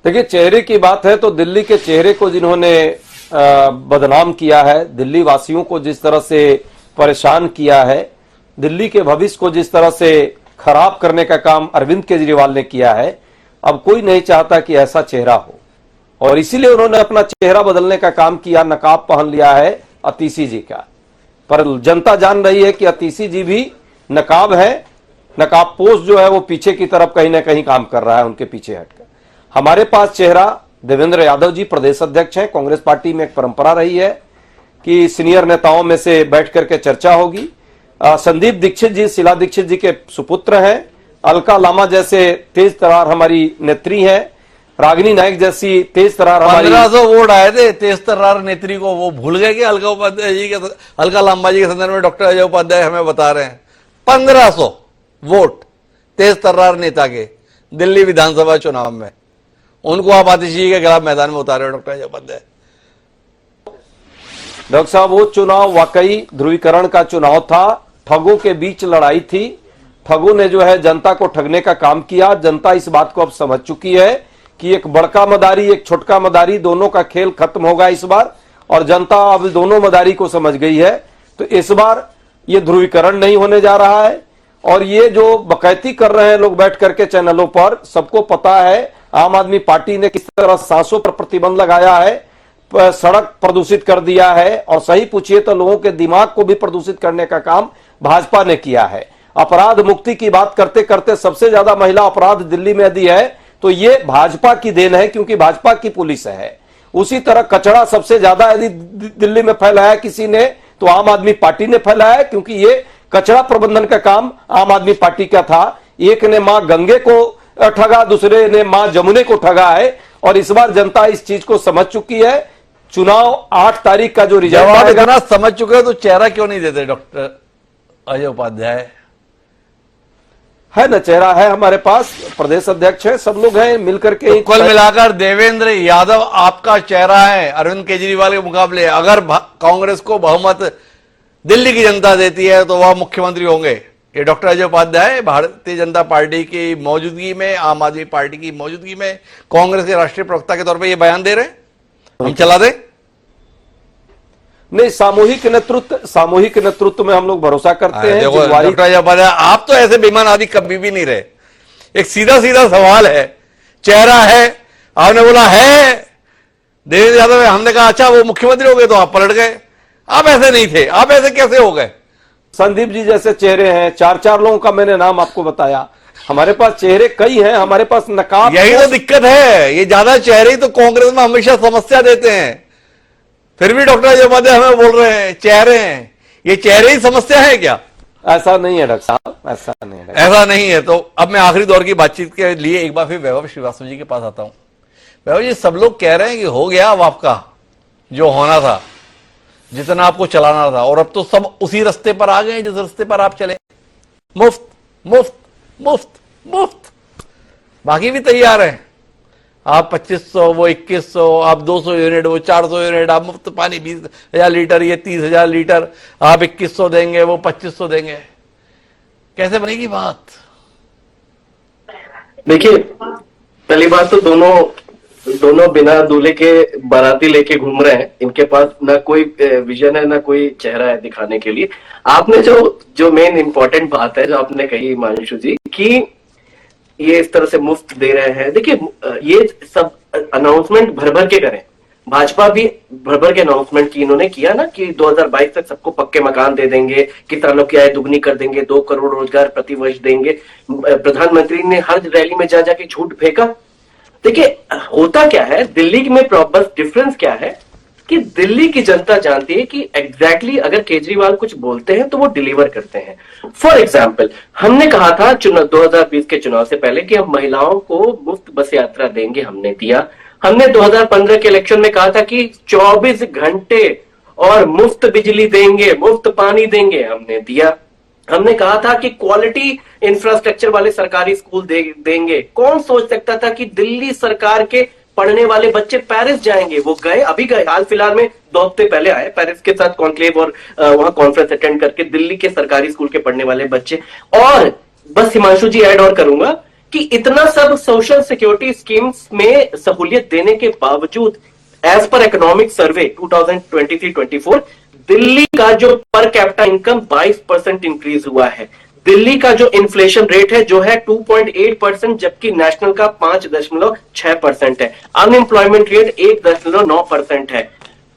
देखिए, चेहरे की बात है तो दिल्ली के चेहरे को जिन्होंने बदनाम किया है, दिल्ली वासियों को जिस तरह से परेशान किया है, दिल्ली के भविष्य को जिस तरह से खराब करने का काम अरविंद केजरीवाल ने किया है, अब कोई नहीं चाहता कि ऐसा चेहरा हो और इसीलिए उन्होंने अपना चेहरा बदलने का काम किया, नकाब पहन लिया है अतीशी जी का। पर जनता जान रही है कि अतीशी जी भी नकाब है, नकाब पोष जो है वो पीछे की तरफ कहीं ना कहीं काम कर रहा है, उनके पीछे हटकर। हमारे पास चेहरा देवेंद्र यादव जी प्रदेश अध्यक्ष हैं। कांग्रेस पार्टी में एक परंपरा रही है कि सीनियर नेताओं में से बैठ करके चर्चा होगी। संदीप दीक्षित जी शीला दीक्षित जी के सुपुत्र हैं। अलका लामा जैसे तेज तरार हमारी नेत्री हैं। रागिनी नायक जैसी तेज तरार हमारी 1500 वोट आए थे तेज तर्रार नेत्री को, वो भूल गए कि अलका उपाध्याय जी के, अलका लांबा जी के संदर्भ में डॉक्टर अजय उपाध्याय हमें बता रहे हैं 1500 वोट तेज तर्रार नेता के दिल्ली विधानसभा चुनाव में, उनको आप आतिशी जी के खिलाफ मैदान में उतारे डॉक्टर अजय उपाध्याय। डॉक्टर साहब, वो चुनाव वाकई ध्रुवीकरण का चुनाव था, ठगों के बीच लड़ाई थी। ठगों ने जो है जनता को ठगने का काम किया। जनता इस बात को अब समझ चुकी है कि एक बड़का मदारी एक छोटका मदारी दोनों का खेल खत्म होगा इस बार, और जनता अब दोनों मदारी को समझ गई है। तो इस बार ये ध्रुवीकरण नहीं होने जा रहा है। और ये जो बकैती कर रहे हैं लोग बैठ करके चैनलों पर, सबको पता है आम आदमी पार्टी ने किस तरह सांसों पर प्रतिबंध लगाया है, सड़क प्रदूषित कर दिया है, और सही पूछिए तो लोगों के दिमाग को भी प्रदूषित करने का काम भाजपा ने किया है। अपराध मुक्ति की बात करते करते सबसे ज्यादा महिला अपराध दिल्ली में यदि है तो ये भाजपा की देन है, क्योंकि भाजपा की पुलिस है। उसी तरह कचरा सबसे ज्यादा यदि दिल्ली में फैलाया किसी ने तो आम आदमी पार्टी ने फैलाया, क्योंकि ये कचरा प्रबंधन का काम आम आदमी पार्टी का था। एक ने मां गंगे को ठगा, दूसरे ने मां जमुने को ठगा है, और इस बार जनता इस चीज को समझ चुकी है। चुनाव 8 तारीख का जो जब रिजल्ट आप आएगा, इतना समझ चुके हो तो चेहरा क्यों नहीं देते डॉक्टर अजय उपाध्याय? है ना, चेहरा है हमारे पास, प्रदेश अध्यक्ष है, सब लोग हैं मिलकर के। कुल मिलाकर देवेंद्र यादव आपका चेहरा है अरविंद केजरीवाल के मुकाबले। अगर कांग्रेस को बहुमत दिल्ली की जनता देती है तो वह मुख्यमंत्री होंगे। ये डॉक्टर अजय उपाध्याय भारतीय जनता पार्टी की मौजूदगी में, आम आदमी पार्टी की मौजूदगी में कांग्रेस के राष्ट्रीय प्रवक्ता के तौर पर यह बयान दे रहे हैं। हम चला दें? नहीं, सामूहिक नेतृत्व में हम लोग भरोसा करते हैं। देखो डॉक्टर अजय उपाध्याय, आप तो ऐसे बेईमान आदि कभी भी नहीं रहे। एक सीधा सीधा सवाल है, चेहरा है, आपने बोला है देवेंद्र यादव है, हमने कहा अच्छा वो मुख्यमंत्री हो गए, तो आप पलट गए। आप ऐसे नहीं थे, आप ऐसे कैसे हो गए? संदीप जी जैसे चेहरे हैं, 4 लोगों का मैंने नाम आपको बताया। हमारे पास चेहरे कई हैं, हमारे पास नकाब। यही तो दिक्कत है, ये ज्यादा चेहरे ही तो कांग्रेस में हमेशा समस्या देते हैं। फिर भी डॉक्टर अजय उपाध्याय हमें बोल रहे हैं चेहरे हैं, ये चेहरे ही समस्या है क्या? ऐसा नहीं है डॉक्टर साहब, ऐसा नहीं है। ऐसा नहीं है। तो अब मैं आखिरी दौर की बातचीत के लिए एक बार फिर वैभव श्रीवास्तव जी के पास आता हूं। वैभव जी, सब लोग कह रहे हैं कि हो गया अब आपका जो होना था, जितना आपको चलाना था, और अब तो सब उसी रास्ते पर आ गए जिस रास्ते पर आप चले। मुफ्त मुफ्त मुफ्त मुफ्त, बाकी भी तैयार है। आप 2500, वो 2100, आप 200 यूनिट, वो 400 यूनिट, आप मुफ्त पानी 20,000 लीटर, ये 30,000 लीटर, आप 2100 देंगे, वो 2500 देंगे। कैसे बनेगी बात? देखिए, पहली बात तो दोनों बिना दूल्हे के बाराती लेके घूम रहे हैं। इनके पास ना कोई विजन है, ना कोई चेहरा है दिखाने के लिए। आपने जो मेन इंपॉर्टेंट बात है जो आपने कही हिमांशु जी, कि ये इस तरह से मुफ्त दे रहे हैं। देखिए, ये सब अनाउंसमेंट भर भर के करें। भाजपा भी भर भर के अनाउंसमेंट की इन्होंने किया ना कि 2022 तक सबको पक्के मकान दे देंगे, किसानों की आय दुगनी कर देंगे, 2 करोड़ रोजगार प्रति वर्ष देंगे। प्रधानमंत्री ने हर रैली में जा जाके झूठ फेंका। देखिए, होता क्या है दिल्ली में, बस डिफरेंस क्या है कि दिल्ली की जनता जानती है कि एग्जैक्टली अगर केजरीवाल कुछ बोलते हैं तो वो डिलीवर करते हैं। फॉर एग्जाम्पल, हमने कहा था 2020 के चुनाव से पहले कि हम महिलाओं को मुफ्त बस यात्रा देंगे, हमने दिया। हमने 2015 के इलेक्शन में कहा था कि 24 घंटे और मुफ्त बिजली देंगे, मुफ्त पानी देंगे, हमने दिया। हमने कहा था कि क्वालिटी इंफ्रास्ट्रक्चर वाले सरकारी स्कूल देंगे। कौन सोच सकता था कि दिल्ली सरकार के पढ़ने वाले बच्चे पेरिस जाएंगे? वो गए, अभी गए, हाल फिलहाल में 2 हफ्ते पहले आए पेरिस के साथ कॉन्क्लेव और वहां कॉन्फ्रेंस अटेंड करके, दिल्ली के सरकारी स्कूल के पढ़ने वाले बच्चे। और बस हिमांशु जी ऐड और करूंगा कि इतना सब सोशल सिक्योरिटी स्कीम्स में सहूलियत देने के बावजूद, as per economic survey 2023-24, Delhi का जो पर कैपिटा इनकम 22% इंक्रीज हुआ है। दिल्ली का जो इन्फ्लेशन रेट है जो है 2.8%, जबकि नेशनल का 5.6% है। अनएम्प्लॉयमेंट रेट 1.9% है।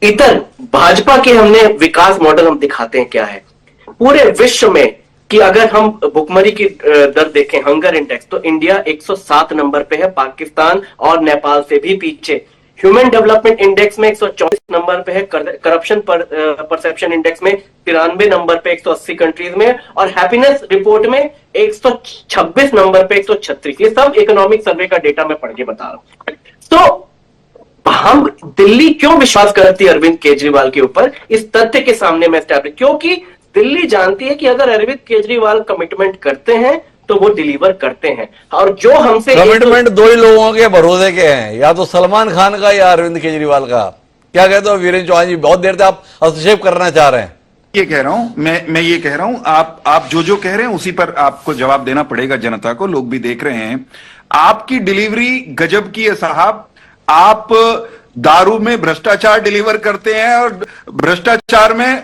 इधर भाजपा के हमने विकास मॉडल हम दिखाते हैं क्या है पूरे विश्व में, कि अगर हम भुखमरी की दर देखें, हंगर इंडेक्स, तो इंडिया 107 नंबर पे है, पाकिस्तान और नेपाल से भी पीछे। ह्यूमन डेवलपमेंट इंडेक्स में 124 नंबर पे है, करप्शन परसेप्शन इंडेक्स में 93 नंबर पे 180 कंट्रीज में, और हैप्पीनेस रिपोर्ट में 126 नंबर पे 136। ये सब इकोनॉमिक सर्वे का डेटा मैं पढ़ के बता रहा हूं। तो हम दिल्ली क्यों विश्वास करती है अरविंद केजरीवाल के ऊपर, इस तथ्य के सामने मैं स्टैब्लिश, क्योंकि दिल्ली जानती है कि अगर अरविंद केजरीवाल कमिटमेंट करते हैं तो वो डिलीवर करते हैं। और जो हमसे कमिटमेंट 2 ही लोगों के भरोसे के हैं, या तो सलमान खान का या अरविंद केजरीवाल का। क्या कहते हो वीरेंद्र चौहान जी? बहुत देर से आप हस्तक्षेप करना चाह रहे हैं। ये कह रहा हूं, मैं ये कह रहा हूं, आप जो कह रहे हैं उसी पर आपको जवाब देना पड़ेगा जनता को। लोग भी देख रहे हैं, आपकी डिलीवरी गजब की है साहब। आप दारू में भ्रष्टाचार डिलीवर करते हैं और भ्रष्टाचार में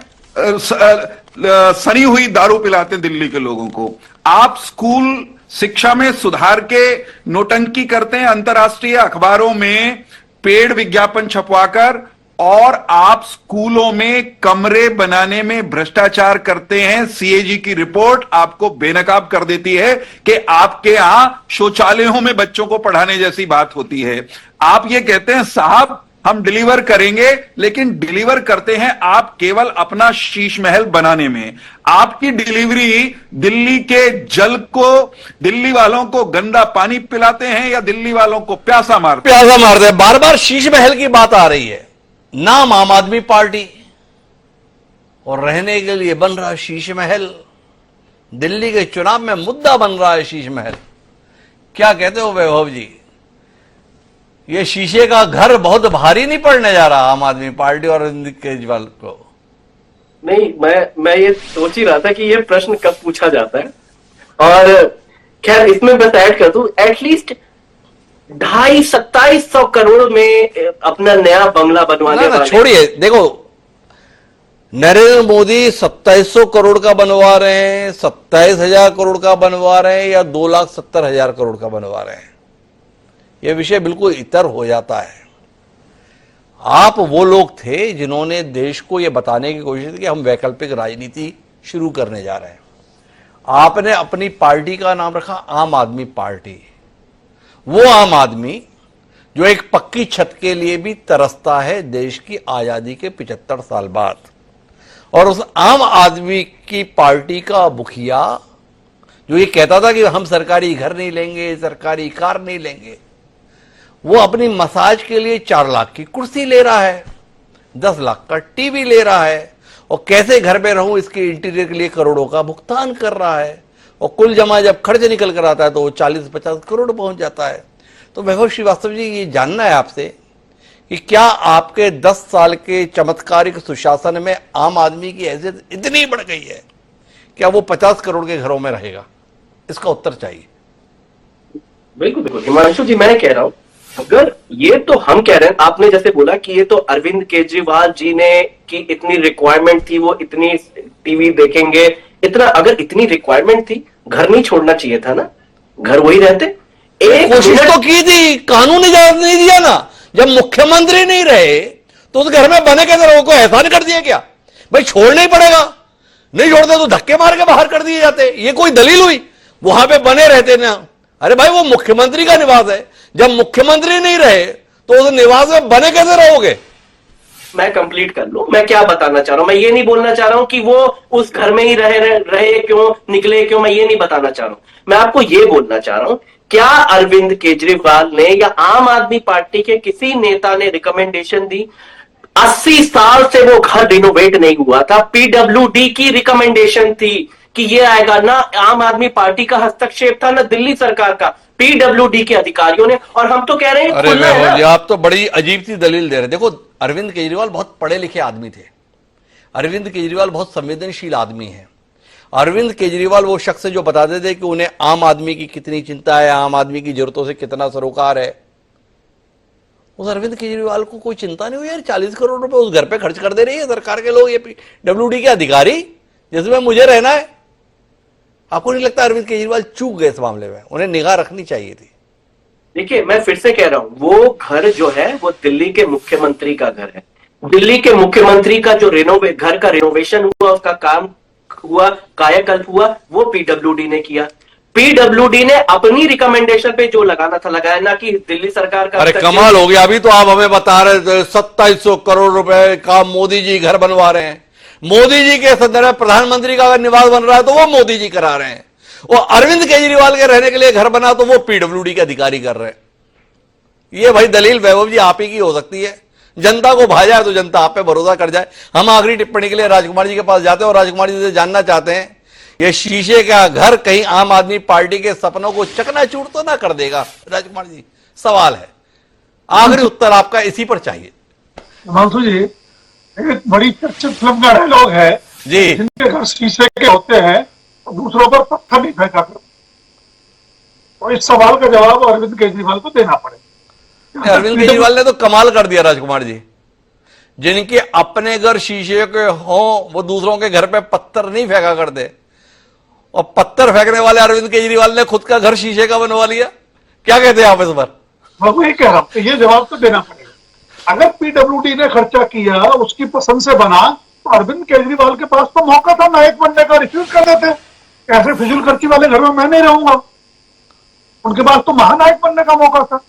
सनी हुई दारू पिलाते हैं दिल्ली के लोगों को। आप स्कूल शिक्षा में सुधार के नोटंकी करते हैं, अंतर्राष्ट्रीय अखबारों में पेड विज्ञापन छपवाकर और आप स्कूलों में कमरे बनाने में भ्रष्टाचार करते हैं। सीएजी की रिपोर्ट आपको बेनकाब कर देती है कि आपके यहां शौचालयों में बच्चों को पढ़ाने जैसी बात होती है। आप ये कहते हैं साहब हम डिलीवर करेंगे, लेकिन डिलीवर करते हैं आप केवल अपना शीश महल बनाने में। आपकी डिलीवरी दिल्ली के जल को, दिल्ली वालों को गंदा पानी पिलाते हैं या दिल्ली वालों को प्यासा मारते हैं? प्यासा मारते हैं। बार बार शीश महल की बात आ रही है। नाम आम आदमी पार्टी और रहने के लिए बन रहा शीश महल। दिल्ली के चुनाव में मुद्दा बन रहा है शीश महल। क्या कहते हो वैभव जी, ये शीशे का घर बहुत भारी नहीं पड़ने जा रहा आम आदमी पार्टी और अरविंद केजरीवाल को? नहीं, मैं ये सोच ही रहा था कि ये प्रश्न कब पूछा जाता है। और खैर इसमें बस ऐड कर दूं, एटलीस्ट 2,500-2,700 करोड़ में अपना नया बंगला बनवाने वाले। छोड़िए, देखो नरेंद्र मोदी 2700 करोड़ का बनवा रहे हैं, 27,000 करोड़ का बनवा रहे हैं या 2,70,000 करोड़ का बनवा रहे हैं, यह विषय बिल्कुल इतर हो जाता है। आप वो लोग थे जिन्होंने देश को यह बताने की कोशिश की कि हम वैकल्पिक राजनीति शुरू करने जा रहे हैं। आपने अपनी पार्टी का नाम रखा आम आदमी पार्टी। वो आम आदमी जो एक पक्की छत के लिए भी तरसता है देश की आजादी के 75 साल बाद, और उस आम आदमी की पार्टी का मुखिया जो ये कहता था कि हम सरकारी घर नहीं लेंगे, सरकारी कार नहीं लेंगे, वो अपनी मसाज के लिए 4 लाख की कुर्सी ले रहा है, 10 लाख का टीवी ले रहा है, और कैसे घर में रहूं इसके इंटीरियर के लिए करोड़ों का भुगतान कर रहा है, और कुल जमा जब खर्च निकल कर आता है तो वो 40-50 करोड़ पहुंच जाता है। तो वैभव श्रीवास्तव जी, ये जानना है आपसे कि क्या आपके 10 साल के चमत्कारिक सुशासन में आम आदमी की हैसियत इतनी बढ़ गई है क्या वो 50 करोड़ के घरों में रहेगा? इसका उत्तर चाहिए। बिल्कुल बिल्कुल हिमांशु जी, मैं कह रहा हूं, अगर ये तो हम कह रहे हैं, आपने जैसे बोला कि ये तो अरविंद केजरीवाल जी ने की इतनी रिक्वायरमेंट थी, वो इतनी टीवी देखेंगे, इतना अगर इतनी रिक्वायरमेंट थी, घर नहीं छोड़ना चाहिए था ना, घर वही रहते। एक कोशिश तो की थी, कानून इजाजत नहीं दिया ना। जब मुख्यमंत्री नहीं रहे तो उस घर में बने कैसे लोगों को एहसान कर दिया क्या? भाई छोड़ना ही पड़ेगा, नहीं छोड़ते तो धक्के मार के बाहर कर दिए जाते। ये कोई दलील हुई? वहां पे बने रहते ना। अरे भाई, वो मुख्यमंत्री का निवास है, जब मुख्यमंत्री नहीं रहे तो उस निवास में बने कैसे रहोगे? मैं कंप्लीट कर लूं, मैं क्या बताना चाह रहा हूं। मैं ये नहीं बोलना चाह रहा हूं कि वो उस घर में ही रहे क्यों, निकले क्यों, मैं ये नहीं बताना चाह रहा हूं। मैं आपको ये बोलना चाह रहा हूं, क्या अरविंद केजरीवाल ने या आम आदमी पार्टी के किसी नेता ने रिकमेंडेशन दी? 80 साल से वो घर रिनोवेट नहीं हुआ था, पीडब्ल्यूडी की रिकमेंडेशन थी कि ये आएगा ना। आम आदमी पार्टी का हस्तक्षेप था, ना दिल्ली सरकार का, पीडब्ल्यूडी के अधिकारियों ने। और हम तो कह रहे हैं अरे खुला है ना। जी, आप तो बड़ी अजीब सी दलील दे रहे हैं। देखो, अरविंद केजरीवाल बहुत पढ़े लिखे आदमी थे। अरविंद केजरीवाल बहुत संवेदनशील आदमी है। अरविंद केजरीवाल वो शख्स है जो बताते थे कि उन्हें आम आदमी की कितनी चिंता है, आम आदमी की जरूरतों से कितना सरोकार है। उस अरविंद केजरीवाल को कोई चिंता नहीं हुई यार, 40 करोड़ रुपए उस घर पे खर्च कर दे रही है सरकार के लोग, ये पीडब्ल्यूडी के अधिकारी, जिसमें मुझे रहना है। आपको नहीं लगता अरविंद केजरीवाल चूक गए इस मामले में? उन्हें निगाह रखनी चाहिए थी। देखिए, मैं फिर से कह रहा हूं, वो घर जो है वो दिल्ली के मुख्यमंत्री का घर है। दिल्ली के मुख्यमंत्री का जो घर का रिनोवेशन हुआ, उसका काम हुआ, कायाकल्प हुआ, वो पीडब्ल्यूडी ने किया। पीडब्ल्यूडी ने अपनी रिकमेंडेशन पे जो लगाना था लगाया, ना कि दिल्ली सरकार का। अरे कमाल हो गया, अभी तो आप हमें बता रहे थे 2700 करोड़ रुपए का मोदी जी घर बनवा रहे हैं। मोदी जी के संदर्भ में प्रधानमंत्री का अगर निवास बन रहा है तो वो मोदी जी करा रहे हैं, वो अरविंद केजरीवाल के रहने के लिए घर बना तो वो पीडब्ल्यूडी के अधिकारी कर रहे हैं। ये भाई दलील वैभव जी आप ही की हो सकती है। जनता को भा जाए तो जनता आप पे भरोसा कर जाए। हम आखिरी टिप्पणी के लिए राजकुमार जी के पास जाते हैं और राजकुमार जी से जानना चाहते हैं, ये शीशे का घर कहीं आम आदमी पार्टी के सपनों को चकनाचूर तो ना कर देगा? राजकुमार जी, सवाल है, आखिरी उत्तर आपका इसी पर चाहिए। हिमांशु जी, एक बड़ी चर्चित फिल्म का डायलॉग है जी, जिनके घर शीशे के होते हैं और दूसरों पर पत्थर नहीं फेंका करो। तो इस सवाल का जवाब अरविंद केजरीवाल को देना पड़ेगा। अरविंद केजरीवाल ने तो कमाल कर दिया राजकुमार जी। जिनके अपने घर शीशे के हों वो दूसरों के घर पे पत्थर नहीं फेंका करते, और पत्थर फेंकने वाले अरविंद केजरीवाल ने खुद का घर शीशे का बनवा लिया। क्या कहते हैं आप इस पर? मैं वही कह रहा हूं, ये जवाब तो देना पड़ेगा। अगर पीडब्ल्यूडी ने खर्चा किया, उसकी पसंद से बना, तो अरविंद केजरीवाल के पास तो मौका था नायक बनने का, रिफ्यूज कर देते। ऐसे फिजूल खर्ची वाले घर में मैं नहीं रहूंगा। उनके पास तो महानायक बनने का मौका था।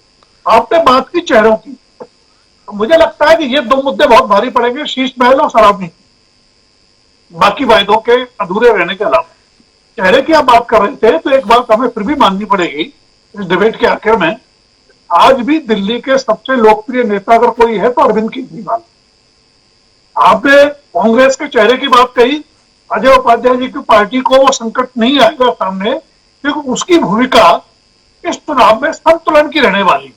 आपने बात की चेहरों की, तो मुझे लगता है कि ये दो मुद्दे बहुत भारी पड़ेंगे, शीश महल और शराबी, बाकी वायदों के अधूरे रहने के अलावा। चेहरे की आप बात कर रहे थे, तो एक बात हमें फिर भी माननी पड़ेगी इस डिबेट के आखिर में, आज भी दिल्ली के सबसे लोकप्रिय नेता अगर कोई है तो अरविंद केजरीवाल। आपने कांग्रेस के चेहरे की बात कही, अजय उपाध्याय जी की पार्टी को वो संकट नहीं आएगा सामने, क्योंकि उसकी भूमिका इस चुनाव में संतुलन की रहने वाली।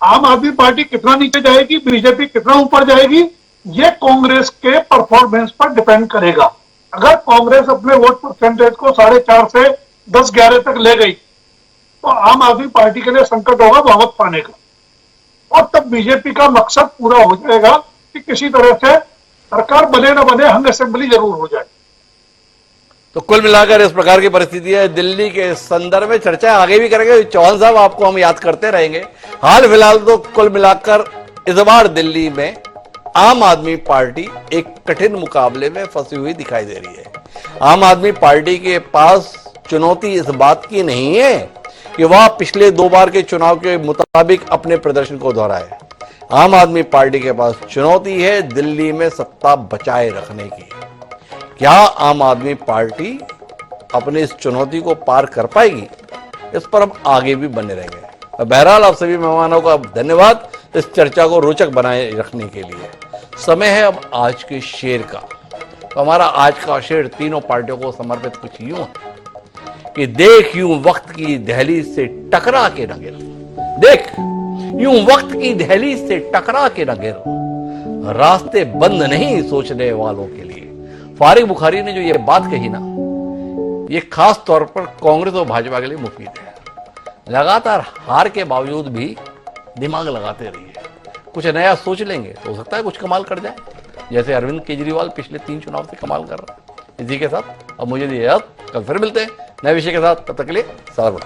आम आदमी पार्टी कितना नीचे जाएगी, बीजेपी कितना ऊपर जाएगी, ये कांग्रेस के परफॉर्मेंस पर डिपेंड करेगा। अगर कांग्रेस अपने वोट परसेंटेज को 4.5 से 10-11 तक ले गई, तो आम आदमी पार्टी के लिए संकट होगा बहुमत पाने का, और तब बीजेपी का मकसद पूरा हो जाएगा कि किसी तरह से सरकार बने न बने, हंग असेंबली जरूर हो जाए। तो कुल मिलाकर इस प्रकार की परिस्थिति है। दिल्ली के संदर्भ में चर्चा आगे भी करेंगे चौहान साहब, आपको हम याद करते रहेंगे। हाल फिलहाल तो कुल मिलाकर इस बार दिल्ली में आम आदमी पार्टी एक कठिन मुकाबले में फंसी हुई दिखाई दे रही है। आम आदमी पार्टी के पास चुनौती इस बात की नहीं है कि वह पिछले 2 बार के चुनाव के मुताबिक अपने प्रदर्शन को दोहराए। आम आदमी पार्टी के पास चुनौती है दिल्ली में सत्ता बचाए रखने की। क्या आम आदमी पार्टी अपनी इस चुनौती को पार कर पाएगी, इस पर हम आगे भी बने रहेंगे। बहरहाल आप सभी मेहमानों का धन्यवाद इस चर्चा को रोचक बनाए रखने के लिए। समय है अब आज के शेर का। तो हमारा आज का शेर तीनों पार्टियों को समर्पित कुछ यूं है कि देख यूं वक्त की दहलीज से टकरा के न गिर, देख यूं वक्त की दहलीज से टकरा के न गिर, रास्ते बंद नहीं सोचने वालों के लिए। फारिग बुखारी ने जो ये बात कही ना, ये खास तौर पर कांग्रेस और भाजपा के लिए मुफीद है। लगातार हार के बावजूद भी दिमाग लगाते रहिए, कुछ नया सोच लेंगे तो हो सकता है कुछ कमाल कर जाए, जैसे अरविंद केजरीवाल पिछले 3 चुनाव से कमाल कर रहा है। इसी के साथ अब मुझे कल फिर मिलते हैं नए विषय के साथ, तब तक के लिए सलाम।